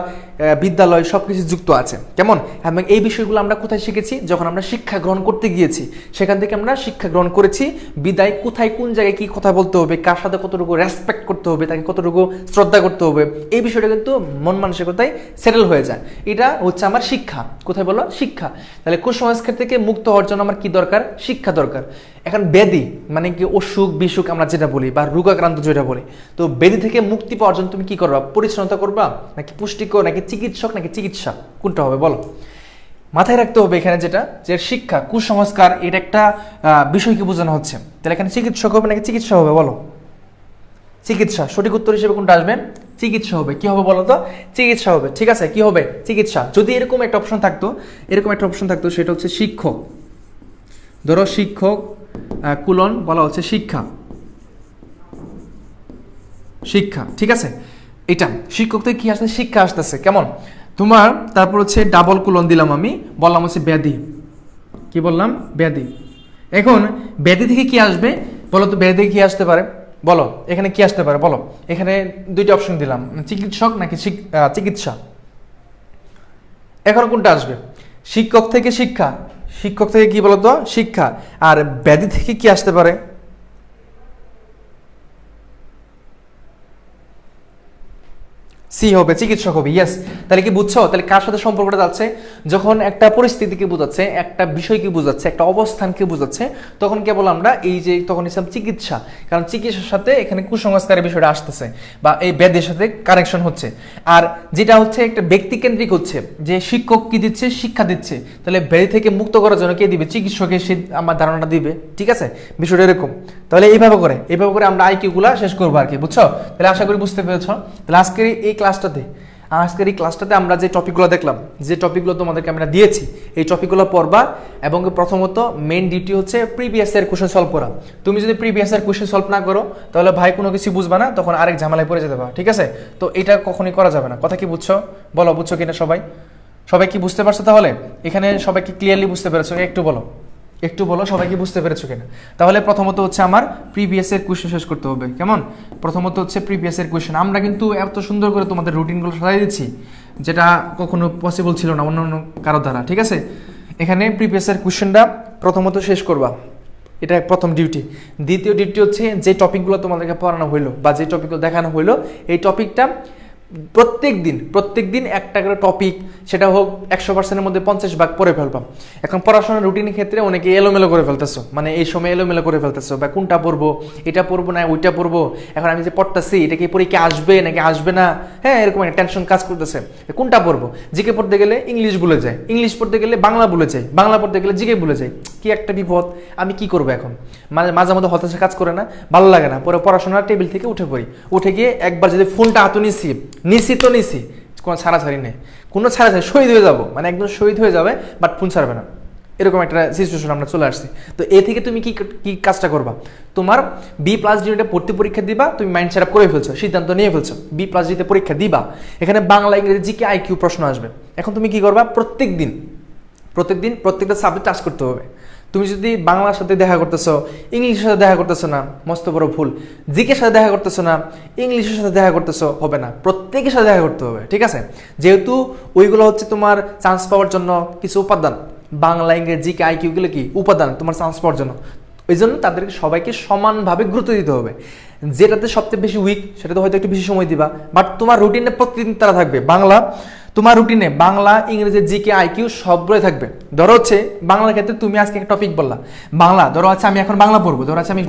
A: বিদ্যালয় সবকিছু যুক্ত আছে, কেমন? এবং এই বিষয়গুলো আমরা কোথায় শিখেছি? যখন আমরা শিক্ষা গ্রহণ করতে গিয়েছি, সেখান থেকে আমরা শিক্ষা গ্রহণ করেছি। বিদায় কোথায়, কোন জায়গায় কি কথা বলতে হবে, কার সাথে কতটুকু রেসপেক্ট করতে হবে, তাকে কতটুকু শ্রদ্ধা করতে হবে, এই বিষয়টা কিন্তু মন মানসিকতায় সেটেল হয়ে যায়। এটা হচ্ছে আমার শিক্ষা। কোথায় বলো? শিক্ষা। তাহলে কুসংস্কার থেকে মুক্ত হওয়ার জন্য আমার কি দরকার? শিক্ষা দরকার। এখন ব্যাধি মানে কি? অসুখ বিসুখ আমরা যেটা বলি, বা রোগাক্রান্ত যেটা বলি, তো ব্যাধি থেকে মুক্তি পাওয়ার জন্য তুমি কি করবা? পরিচ্ছন্নতা করবা, নাকি পুষ্টিকর, নাকি চিকিৎসক, নাকি চিকিৎসা? কোনটা হবে বলো? মাথায় রাখতে হবে এখানে যেটা, যে শিক্ষা, কুসংস্কার, এটা একটা বিষয়কে বোঝানো হচ্ছে। তাহলে এখানে চিকিৎসক হবে নাকি চিকিৎসা হবে বলো? চিকিৎসা। সঠিক উত্তর হিসেবে কোনটা আসবে? চিকিৎসা হবে। কি হবে বলো তো? চিকিৎসা হবে। ঠিক আছে, কি হবে? চিকিৎসা। যদি এরকম একটা অপশন থাকতো, সেটা হচ্ছে শিক্ষক। ধরো শিক্ষক কুলন বলা হচ্ছে শিক্ষা, শিক্ষা, ঠিক আছে? এটা শিক্ষক থেকে কি আসছে? শিক্ষা আসতেছে, কেমন? তোমার তারপর হচ্ছে ডাবল কুলন দিলাম আমি, বললাম হচ্ছে ব্যাধি। কি বললাম? ব্যাধি। এখন ব্যাধি থেকে কি আসবে বলো তো? ব্যাধি থেকে কি আসতে পারে বলো? এখানে কি আসতে পারে বলো? এখানে দুইটা অপশন দিলাম, চিকিৎসক নাকি চিকিৎসা। এখন কোনটা আসবে? শিক্ষক থেকে শিক্ষা, শিক্ষক থেকে কি বলতো? শিক্ষা। আর ব্যাধি থেকে কি আসতে পারে? সি হবে, চিকিৎসক হবে। ইয়েস। তাহলে কি বুঝছো? তাহলে কার সাথে সম্পর্কটা যাচ্ছে? যখন একটা পরিস্থিতিকে বোঝাচ্ছে, একটা বিষয়কে বোঝাচ্ছে, একটা অবস্থানকে বোঝাচ্ছে, তখন কেবল আমরা এই যে তখন হিসাব চিকিৎসা। কারণ চিকিৎসার সাথে এখানে কুসংস্কারের বিষয়টা আসতেছে, বা এই ব্যাধির সাথে কানেকশন হচ্ছে। আর যেটা হচ্ছে একটা ব্যক্তিকেন্দ্রিক হচ্ছে, যে শিক্ষক কি দিচ্ছে? শিক্ষা দিচ্ছে। তাহলে ব্যাধি থেকে মুক্ত করার জন্য কে দিবে? চিকিৎসকে সে আমার ধারণাটা দিবে, ঠিক আছে? বিষয়টা এরকম। তাহলে এইভাবে করে আমরা আইকিউ গুলা শেষ করবো আর কি, বুঝছো? তাহলে আশা করি বুঝতে পেরেছো। তাহলে আজকের এই ক্লাসটাতে আমরা যে টপিকগুলো দেখলাম, যে টপিকগুলো তোমাদেরকে আমরা দিয়েছি, এই টপিকগুলো পড়বা। এবং প্রথমত মেইন ডিউটি হচ্ছে প্রিভিয়াস ইয়ার কোশ্চেন সলভ করা। তুমি যদি প্রিভিয়াস ইয়ার কোশ্চেন সলভ না করো, তাহলে ভাই কোনো কিছু বুঝবা না, তখন আরেক ঝামেলায় পড়ে যেতে পারো, ঠিক আছে? তো এটা কখনোই করা যাবে না। কথা কি বুঝছো বলো? বুঝছো কিনা সবাই কি বুঝতে পারছো? তাহলে এখানে সবাই কি ক্লিয়ারলি বুঝতে পেরেছো? একটু বলো সবাই কি বুঝতে পেরেছো কিনা? তাহলে প্রথমত হচ্ছে আমার প্রিভিয়াস এর কোশ্চেন শেষ করতে হবে, কেমন? প্রথমত হচ্ছে প্রিভিয়াস এর কোশ্চেন। আমরা কিন্তু এত সুন্দর করে তোমাদের রুটিনগুলো সাজাই দিচ্ছি, যেটা কখনো পসিবল ছিল না অন্য কারো দ্বারা, ঠিক আছে? এখানে প্রিভিয়াস এর কোশ্চেনটা প্রথমত শেষ করবা, এটা প্রথম ডিউটি। দ্বিতীয় ডিউটি হচ্ছে যে টপিকগুলো তোমাদেরকে পড়ানো হইলো বা যে টপিকগুলো দেখানো হইলো, এই টপিকটা প্রত্যেক দিন একটা করে টপিক, সেটা হোক 100%-এর মধ্যে 50 ভাগ পড়ে ফেলবাম। এখন পড়াশোনার রুটিনের ক্ষেত্রে অনেকে এলোমেলো করে ফেলতেছো, মানে এই সময় এলোমেলো করে ফেলতেছো, বা কোনটা পড়বো, এটা পড়বো না ওইটা পড়বো, এখন আমি যে পড়তেছি এটা কি পরীক্ষা আসবে নাকি আসবে না, হ্যাঁ, এরকম একটা টেনশন কাজ করতেছে। কোনটা পড়বো? জিকে পড়তে গেলে ইংলিশ ভুলে যায়, ইংলিশ পড়তে গেলে বাংলা ভুলে যায়, বাংলা পড়তে গেলে জিকে ভুলে যায়। কি একটা বিপদ! আমি কি করবো এখন? মাঝে মধ্যে হতাশা কাজ করে না, ভালো লাগে না, পরে পড়াশোনার টেবিল থেকে উঠে গিয়ে একবার যদি ফোনটা হাতে নিছি, কোনো ছাড়াছাড়ি নেই, শহীদ হয়ে যাবো, মানে একদম শহীদ হয়ে যাবে, বাট ফোন ছাড়বে না, এরকম একটা সিচুয়েশন আমরা চলে আসছি। তো এ থেকে তুমি কি কাজটা করবা? তোমার B+ ডিতে ভর্তি পরীক্ষা দিবা, তুমি মাইন্ড সেট আপ করে ফেলছো, সিদ্ধান্ত নিয়ে ফেলছো, B+ ডিতে পরীক্ষা দিবা। এখানে বাংলা, ইংরেজি, জিকে, আইকিউ প্রশ্ন আসবে। এখন তুমি কি করবা? প্রত্যেকটা সাবজেক্ট টাচ করতে হবে। তুমি যদি বাংলার সাথে দেখা করতেছো, ইংলিশের সাথে দেখা করতেছো না, মস্ত বড় ভুল। জিকের সাথে দেখা করতেছো না, ইংলিশের সাথে দেখা করতেছো, হবে না। প্রত্যেকের সাথে দেখা করতে হবে, ঠিক আছে? যেহেতু ওইগুলো হচ্ছে তোমার চান্স পাওয়ার জন্য কিছু উপাদান, বাংলা, ইংরেজি, জিকে, আইকিউ গুলো কি উপাদান তোমার চান্স পাওয়ার জন্য। ওই জন্য তাদেরকে সবাইকে সমানভাবে গুরুত্ব দিতে হবে। যেটাতে সবচেয়ে বেশি উইক, সেটাতে হয়তো একটু বেশি সময় দিবা, বাট তোমার রুটিনে প্রতিদিন তারা থাকবে। তোমার রুটিনে বাংলা, ইংরেজি, জিকে, আইকিউ সবগুলোই থাকবে। ধরো হচ্ছে বাংলার ক্ষেত্রে তুমি আজকে একটা টপিক বললা, বাংলা, ধরো আচ্ছা আমি এখন বাংলা পড়বো, ধরো আচ্ছা আমি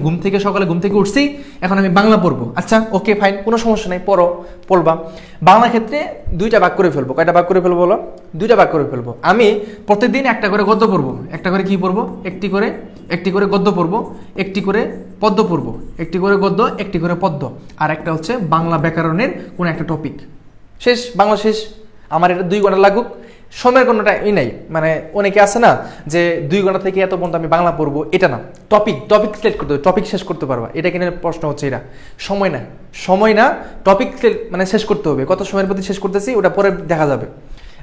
A: সকালে ঘুম থেকে উঠছি, এখন আমি বাংলা পড়বো, আচ্ছা ওকে ফাইন, কোনো সমস্যা নাই, পড়বা। বাংলা ক্ষেত্রে 2টা ভাগ করে ফেলবো। কয়টা ভাগ করে ফেলবো বলো? 2টা ভাগ করে ফেলবো। আমি প্রতিদিন একটা করে গদ্য পড়বো, একটা করে কি পড়বো? একটি করে গদ্য পড়বো, একটি করে পদ্য পড়বো, একটি করে গদ্য, একটি করে পদ্য, আর একটা হচ্ছে বাংলা ব্যাকরণের কোনো একটা টপিক। শেষ, বাংলা শেষ। আমার এটা 2 ঘন্টা লাগুক, সময়ের কোনোটা নাই, মানে অনেকে আছে না যে 2 ঘন্টা থেকে এত পর্যন্ত আমি বাংলা পড়বো, এটা না। টপিক সিলেক্ট করতে হবে, টপিক শেষ করতে পারবা, এটা কিনা প্রশ্ন হচ্ছে। এটা সময় না, টপিক মানে শেষ করতে হবে। কত সময়ের প্রতি শেষ করতেছি ওটা পরে দেখা যাবে।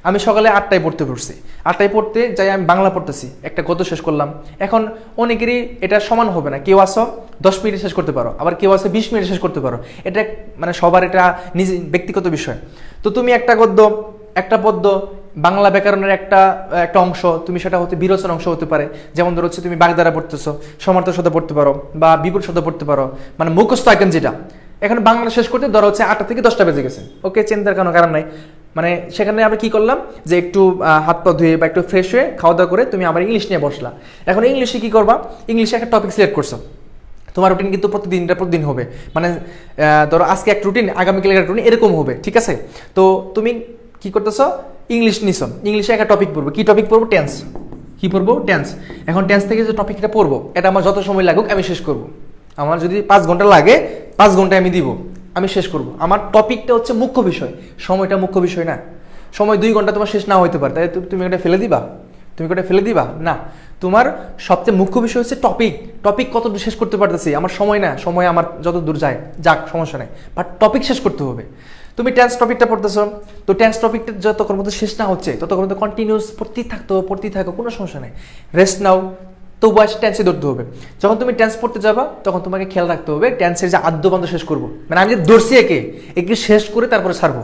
A: আমি সকালে 8টায় পড়তে বসছি, 8টায় পড়তে যাই আমি বাংলা পড়তেছি, একটা গদ্য শেষ করলাম। এখন অনেকেরই এটা সমান হবে না, কেউ আসো 10 মিনিটে শেষ করতে পারো, আবার কেউ আছে 20 মিনিটে শেষ করতে পারো। এটা মানে সবার এটা নিজে ব্যক্তিগত বিষয়। তো তুমি একটা গদ্য, একটা পদ্য, বাংলা ব্যাকরণের একটা অংশ, তুমি সেটা হতে বিরোচন অংশ হতে পারে। যেমন ধরো হচ্ছে তুমি বাগধারা পড়তেছো, সমার্থক শব্দ পড়তে পারো বা বিপরীত শব্দ পড়তে পারো, মানে মুখস্থ আইটেম যেটা। এখন বাংলা শেষ করতে ধরো হচ্ছে 8টা থেকে 10টা বেজে গেছে, ওকে, চিন্তার কোনো কারণ নাই। মানে সেখানে আমরা কি করলাম যে একটু হাত পা ধুয়ে বা একটু ফ্রেশ হয়ে খাওয়া দাওয়া করে তুমি আবার ইংলিশ নিয়ে বসলা। এখন ইংলিশে কি করবা, ইংলিশে একটা টপিক সিলেক্ট করছো। তোমার রুটিন কিন্তু প্রতিদিন হবে, মানে ধরো আজকে এক রুটিন, আগামীকাল একটা রুটিন, এরকম হবে, ঠিক আছে? তো তুমি কি করতেছো, ইংলিশ নিছো, ইংলিশে একটা টপিক পড়বো। কি টপিক পড়বো? টেন্স। কি পড়বো? টেন্স। এখন টেন্স থেকে যে টপিকটা পড়বো এটা আমার যত সময় লাগুক আমি শেষ করব। আমার যদি 5 ঘন্টা লাগে 5 ঘন্টায় আমি দিব, আমি শেষ করব। আমার টপিকটা হচ্ছে মুখ্য বিষয়, সময়টা মুখ্য বিষয় না। সময় 2 ঘন্টা তোমার শেষ না হইতে পারে, তাই তুমি ওটা ফেলে দিবা? না, তোমার সবচেয়ে মুখ্য বিষয় হচ্ছে টপিক কত দূর শেষ করতে পারতেছি। আমার সময় না, সময় আমার যত দূর যায় যাক, সমস্যা নেই, বাট টপিক শেষ করতে হবে। তুমি টেন্স টপিকটা পড়তেছো, তো টেন্স টপিকটা যতক্ষণ মধ্যে শেষ না হচ্ছে ততক্ষণ মধ্যে কন্টিনিউস পড়তেই থাকো, কোনো সমস্যা নেই। রেস্ট নাও, তো বয়স টেন্সে ধরতে হবে। যখন তুমি টেন্স পড়তে যাবা তখন তোমাকে খেয়াল রাখতে হবে টেন্সের যে আদ্যবন্ধ শেষ করবো, মানে আমি যে ধরছি একে শেষ করে তারপরে ছাড়বো।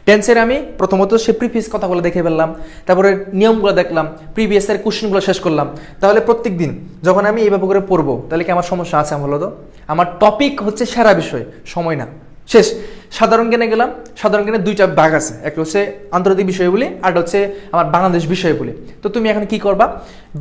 A: টেন্সের আমি প্রথমত সে প্রিভিয়াস কথাগুলো দেখে ফেললাম, তারপরে নিয়মগুলো দেখলাম, প্রিভিয়াসের কোশ্চেনগুলো শেষ করলাম। তাহলে প্রত্যেক দিন যখন আমি এইভাবে করে পড়বো তাহলে কি আমার সমস্যা আছে? আমার বলো তো, আমার টপিক হচ্ছে সেরা বিষয়, সময় না। শেষ। সাধারণ জ্ঞানে গেলাম, সাধারণ জ্ঞানে 2টা ভাগ আছে, একটা হচ্ছে আন্তর্জাতিক বিষয়গুলি আর হচ্ছে আমার বাংলাদেশ বিষয়গুলি। তো তুমি এখন কি করবা,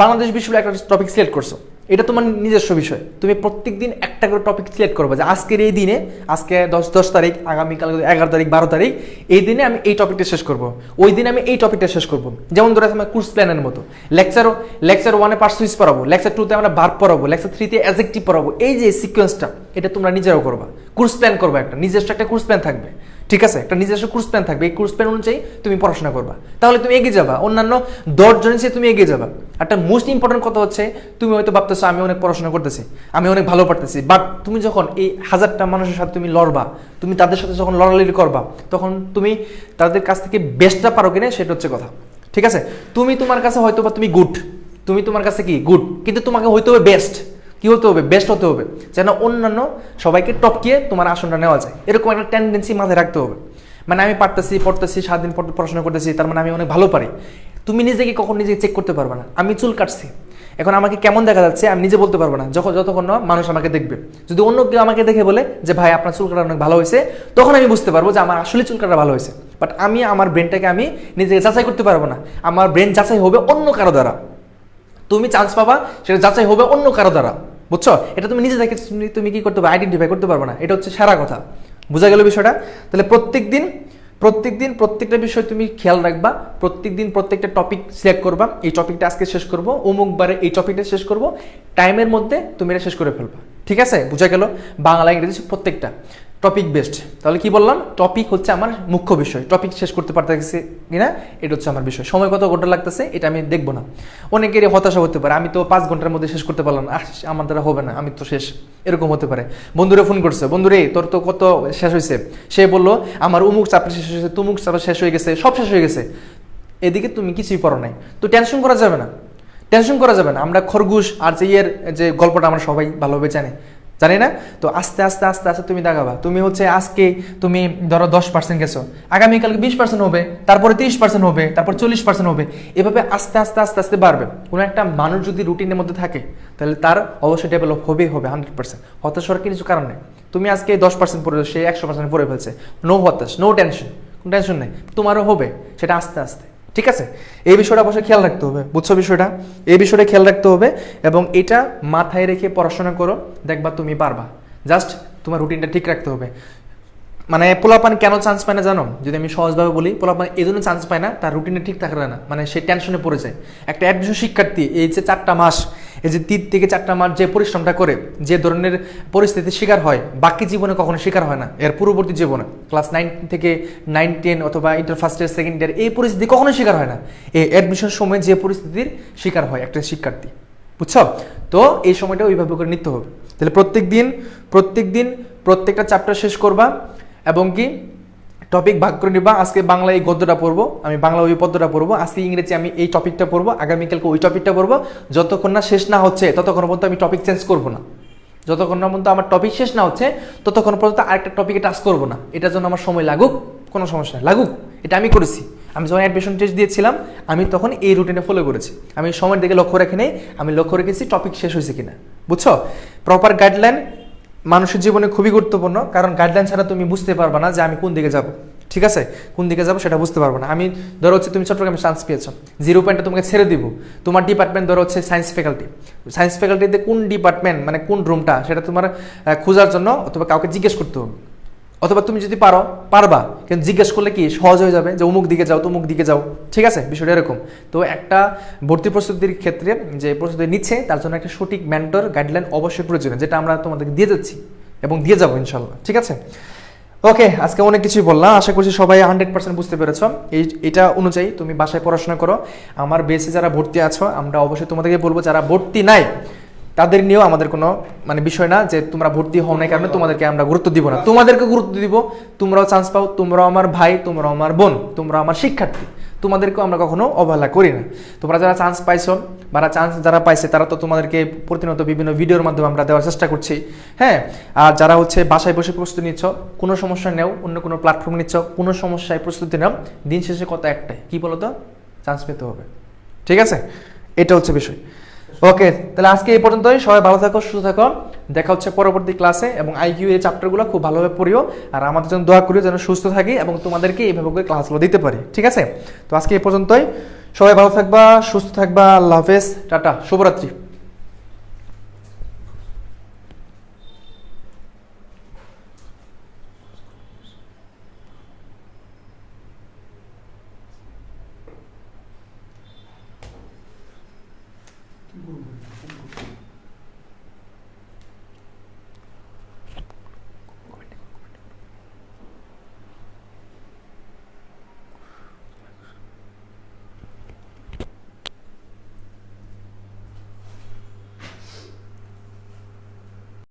A: বাংলাদেশ বিষয়গুলো একটা টপিক সিলেক্ট করছো, এটা তোমার নিজস্ব বিষয়। তুমি প্রত্যেকদিন একটা করে টপিক সিলেক্ট করবে যে আজকের এই দিনে, আজকে 10 তারিখ, আগামীকাল 11 তারিখ, 12 তারিখ, এই দিনে আমি এই টপিকটা শেষ করব, ওই দিনে আমি এই টপিকটা শেষ করব। যেমন ধরো আমার কোর্স প্ল্যানের মতো, লেকচার 1-এ পার্ট সুইচ পড়াবো, লেকচার 2-তে আমরা ভার্ব পড়াবো, লেকচার 3-তে অ্যাডজেক্টিভ পড়াবো। এই যে সিকোয়েন্সটা, এটা তোমরা নিজেরাও করবা। কোর্স প্ল্যান করবা, একটা নিজস্ব একটা কোর্স প্ল্যান থাকবে, ঠিক আছে? একটা নিজস্ব কোর্স প্ল্যান থাকবে, এই কোর্স প্ল্যান অনুযায়ী তুমি পড়াশোনা করবা, তাহলে তুমি এগিয়ে যাবা, অন্যান্য 10 জনের চেয়ে তুমি এগিয়ে যাবা। একটা মোস্ট ইম্পর্টেন্ট কথা হচ্ছে, তুমি হয়তো ভাবতেছো আমি অনেক পড়াশোনা করতেছি, আমি অনেক ভালো পারতেছি, বাট তুমি যখন এই 1000টা মানুষের সাথে তুমি লড়বা, তুমি তাদের সাথে যখন লড়ালড়ি করবা, তখন তুমি তাদের কাছ থেকে বেস্টটা পারো কিনা সেটা হচ্ছে কথা, ঠিক আছে? তুমি তোমার কাছে হয়তো বা তুমি গুড, তুমি তোমার কাছে কি গুড, কিন্তু তোমাকে হইতে হবে বেস্ট। কি হতে হবে? বেস্ট হতে হবে, যেন অন্যান্য সবাইকে টপকিয়ে তোমার আসনটা নেওয়া যায়। এরকম একটা টেন্ডেন্সি মাথায় রাখতে হবে। মানে আমি পড়তেছি 7 দিন পড়াশোনা করতেছি, তার মানে আমি অনেক ভালো পারি। তুমি নিজেকে কখন নিজেকে চেক করতে পারবে না। আমি চুল কাটছি, এখন আমাকে কেমন দেখা যাচ্ছে আমি নিজে বলতে পারবো না যতক্ষণ না মানুষ আমাকে দেখবে। যদি অন্য কেউ আমাকে দেখে বলে যে ভাই আপনার চুল কাটা অনেক ভালো হয়েছে, তখন আমি বুঝতে পারবো যে আমার আসলে চুল কাটা ভালো হয়েছে। বাট আমি আমার ব্রেনটাকে আমি নিজেকে যাচাই করতে পারবো না। আমার ব্রেন যাচাই হবে অন্য কারো দ্বারা। তুমি চান্স পাবা, সেটা যাচাই হবে অন্য কারো দ্বারা, বুঝছো? এটা তুমি নিজে দেখে তুমি কি করতে পারবে? আইডেন্টিফাই করতে পারবে না। এটা হচ্ছে সারা কথা। বোঝা গেল বিষয়টা? তাহলে প্রত্যেকদিন প্রত্যেকটা বিষয় তুমি খেয়াল রাখবা, প্রত্যেকদিন প্রত্যেকটা টপিক সিলেক্ট করবা, এই টপিকটা আজকে শেষ করবো, অমুক বারে এই টপিকটা শেষ করবো, টাইমের মধ্যে তুমি এটা শেষ করে ফেলবা, ঠিক আছে? বোঝা গেল? বাংলা ইংরেজি প্রত্যেকটা টপিক বেস্ট। তাহলে কি বললাম? টপিক হচ্ছে আমার মুখ্য বিষয়, টপিক শেষ করতে পারতেছি কিনা এটা হচ্ছে আমার বিষয়। সময় কত ঘন্টা লাগতেছে এটা আমি দেখবো না। অনেকেরই হতাশা হতে পারে, আমি তো 5 ঘন্টার মধ্যে শেষ করতে পারলাম না, আমার দ্বারা হবে না, আমি তো শেষ, এরকম হতে পারে। বন্ধুরা ফোন করছে, বন্ধুরে তোর তো কত শেষ হয়েছে, সে বললো আমার অমুক চাপটা শেষ হয়েছে, তুমুক চাপটা শেষ হয়ে গেছে, সব শেষ হয়ে গেছে, এদিকে তুমি কিছুই পড়ো নাই। তো টেনশন করা যাবে না। আমরা খরগোশ আর যে গল্পটা আমরা সবাই ভালোভাবে জানি না? তো আস্তে আস্তে তুমি দাগাবা। তুমি হচ্ছে আজকে তুমি ধরো 10% গেছো, আগামীকালকে 20% হবে, তারপরে 30% হবে, তারপর 40% হবে, এভাবে আস্তে আস্তে বাড়বে। কোনো একটা মানুষ যদি রুটিনের মধ্যে থাকে তাহলে তার অবশ্যই ডেভেলপ হবে 100%। হতাশ হওয়ার কিছু কারণ নেই। তুমি আজকে 10% পড়ে, সে 100% পড়ে ফেলছে, নো হতাশ, নো টেনশন, কোনো টেনশন নেই, তোমারও হবে, সেটা আস্তে, ঠিক আছে? এই বিষয়টা অবশ্যই খেয়াল রাখতে হবে, বুঝছো বিষয়টা? এই বিষয়টা খেয়াল রাখতে হবে এবং এটা মাথায় রেখে পড়াশোনা করো, দেখবা তুমি পারবা। জাস্ট তোমার রুটিনটা ঠিক রাখতে হবে। মানে পোলাপান কেন চান্স পায় না জানো? যদি আমি সহজভাবে বলি, পোলাপান এই জন্য চান্স পায় না, তার রুটিনে ঠিক থাকে না, মানে সে টেনশনে পড়ে যায়। একটা অ্যাডমিশন শিক্ষার্থী এই যে 4টা মাস, এই যে 3 থেকে 4টা মাস যে পরিশ্রমটা করে, যে ধরনের পরিস্থিতির শিকার হয়, বাকি জীবনে কখনো শিকার হয় না। এর পূর্ববর্তী জীবনে ক্লাস 9 থেকে 9-10 অথবা inter first year second year এই পরিস্থিতি কখনোই শিকার হয় না। এই অ্যাডমিশন সময় যে পরিস্থিতির শিকার হয় একটা শিক্ষার্থী, বুঝছো? তো এই সময়টা ওইভাবে করে নিতে হবে। তাহলে প্রত্যেক দিন প্রত্যেকটা চ্যাপ্টার শেষ করবা এবং কি টপিক ভাগ করে নিবা। আজকে বাংলা এই গদ্যটা পড়বো, আমি বাংলা ওই পদ্যটা পড়বো, আজকে ইংরেজি আমি এই টপিকটা পড়বো, আগামীকালকে ওই টপিকটা পড়বো। যতক্ষণ না শেষ না হচ্ছে ততক্ষণ পর্যন্ত আমি টপিক চেঞ্জ করবো না। যতক্ষণ না পর্যন্ত আমার টপিক শেষ না হচ্ছে ততক্ষণ পর্যন্ত আরেকটা টপিকে টাচ করবো না। এটার জন্য আমার সময় লাগুক, কোনো সমস্যা নেই, লাগুক। এটা আমি করেছি। আমি যখন অ্যাডমিশন টেস্ট দিয়েছিলাম আমি তখন এই রুটিনে ফলো করেছি। আমি সময়ের দিকে লক্ষ্য রেখে নেই, আমি লক্ষ্য রেখেছি টপিক শেষ হয়েছে কিনা, বুঝছো? প্রপার গাইডলাইন মানুষের জীবনে খুবই গুরুত্বপূর্ণ, কারণ গাইডলাইন ছাড়া তুমি বুঝতে পারবে না যে আমি কোন দিকে যাব। ঠিক আছে, কোন দিকে যাবো সেটা বুঝতে পারবো না। আমি ধরো হচ্ছে তুমি চট্টগ্রামে চান্স পেয়েছো, 0 পয়েন্টে তোমাকে ছেড়ে দিব। তোমার ডিপার্টমেন্ট ধরো হচ্ছে সায়েন্স ফ্যাকাল্টি, সায়েন্স ফ্যাকাল্টিতে কোন ডিপার্টমেন্ট মানে কোন রুমটা সেটা তোমার খোঁজার জন্য অথবা কাউকে জিজ্ঞেস করতে হবে। অথবা তুমি যদি পারবা, কিন্তু জিজ্ঞেস করলে কি সহজ হয়ে যাবে যে অমুক দিকে যাও, তমুক দিকে যাও। ঠিক আছে, বিষয়টা এরকম। তো একটা ভর্তি প্রস্তুতির ক্ষেত্রে যে প্রস্তুতি নিচ্ছে তার জন্য একটা সঠিক মেন্টর গাইডলাইন অবশ্যই প্রয়োজন, যেটা আমরা তোমাদেরকে দিয়ে যাচ্ছি এবং দিয়ে যাবো ইনশাল্লাহ। ঠিক আছে, ওকে, আজকে অনেক কিছুই বললাম, আশা করছি সবাই 100% বুঝতে পেরেছ। এটা অনুযায়ী তুমি বাসায় পড়াশোনা করো। আমার বেসে যারা ভর্তি আছো আমরা অবশ্যই তোমাদেরকে বলবো, যারা ভর্তি নাই তাদের নিয়েও আমাদের কোনো মানে বিষয় না যে তোমরা ভর্তি হও নাই কারণে তোমাদেরকে আমরা গুরুত্ব দিব না, তোমাদেরকে গুরুত্ব দিব। তোমরাও চান্স পাও, তোমরাও আমার ভাই, তোমরাও আমার বোন, তোমরাও আমার শিক্ষার্থী, তোমাদেরকেও আমরা কখনো অবহেলা করি না। তোমরা যারা চান্স পাইছো বা চান্স যারা পাইছে তারা তো তোমাদেরকে প্রতিনিয়ত বিভিন্ন ভিডিওর মাধ্যমে আমরা দেওয়ার চেষ্টা করছি। হ্যাঁ, আর যারা হচ্ছে বাসায় বসে প্রস্তুতি নিচ্ছ, কোনো সমস্যা নেও, অন্য কোনো প্ল্যাটফর্ম নিচ্ছ, কোনো সমস্যায় প্রস্তুতি নাও, দিন শেষে কথা একটাই, কি বলো তো? চান্স পেতে হবে। ঠিক আছে, এটা হচ্ছে বিষয়। ওকে, তাহলে আজকে এই পর্যন্তই। সবাই ভালো থাকো, সুস্থ থাকো, দেখা হচ্ছে পরবর্তী ক্লাসে। এবং আইকিউ এই চ্যাপ্টারগুলো খুব ভালোভাবে পড়িও, আর আমাদের জন্য দোয়া করিও যেন সুস্থ থাকি এবং তোমাদেরকে এইভাবে করে ক্লাসগুলো দিতে পারি। ঠিক আছে, তো আজকে এই পর্যন্তই। সবাই ভালো থাকবা, সুস্থ থাকবা, আল্লাহ হাফেজ, টাটা, শুভরাত্রি।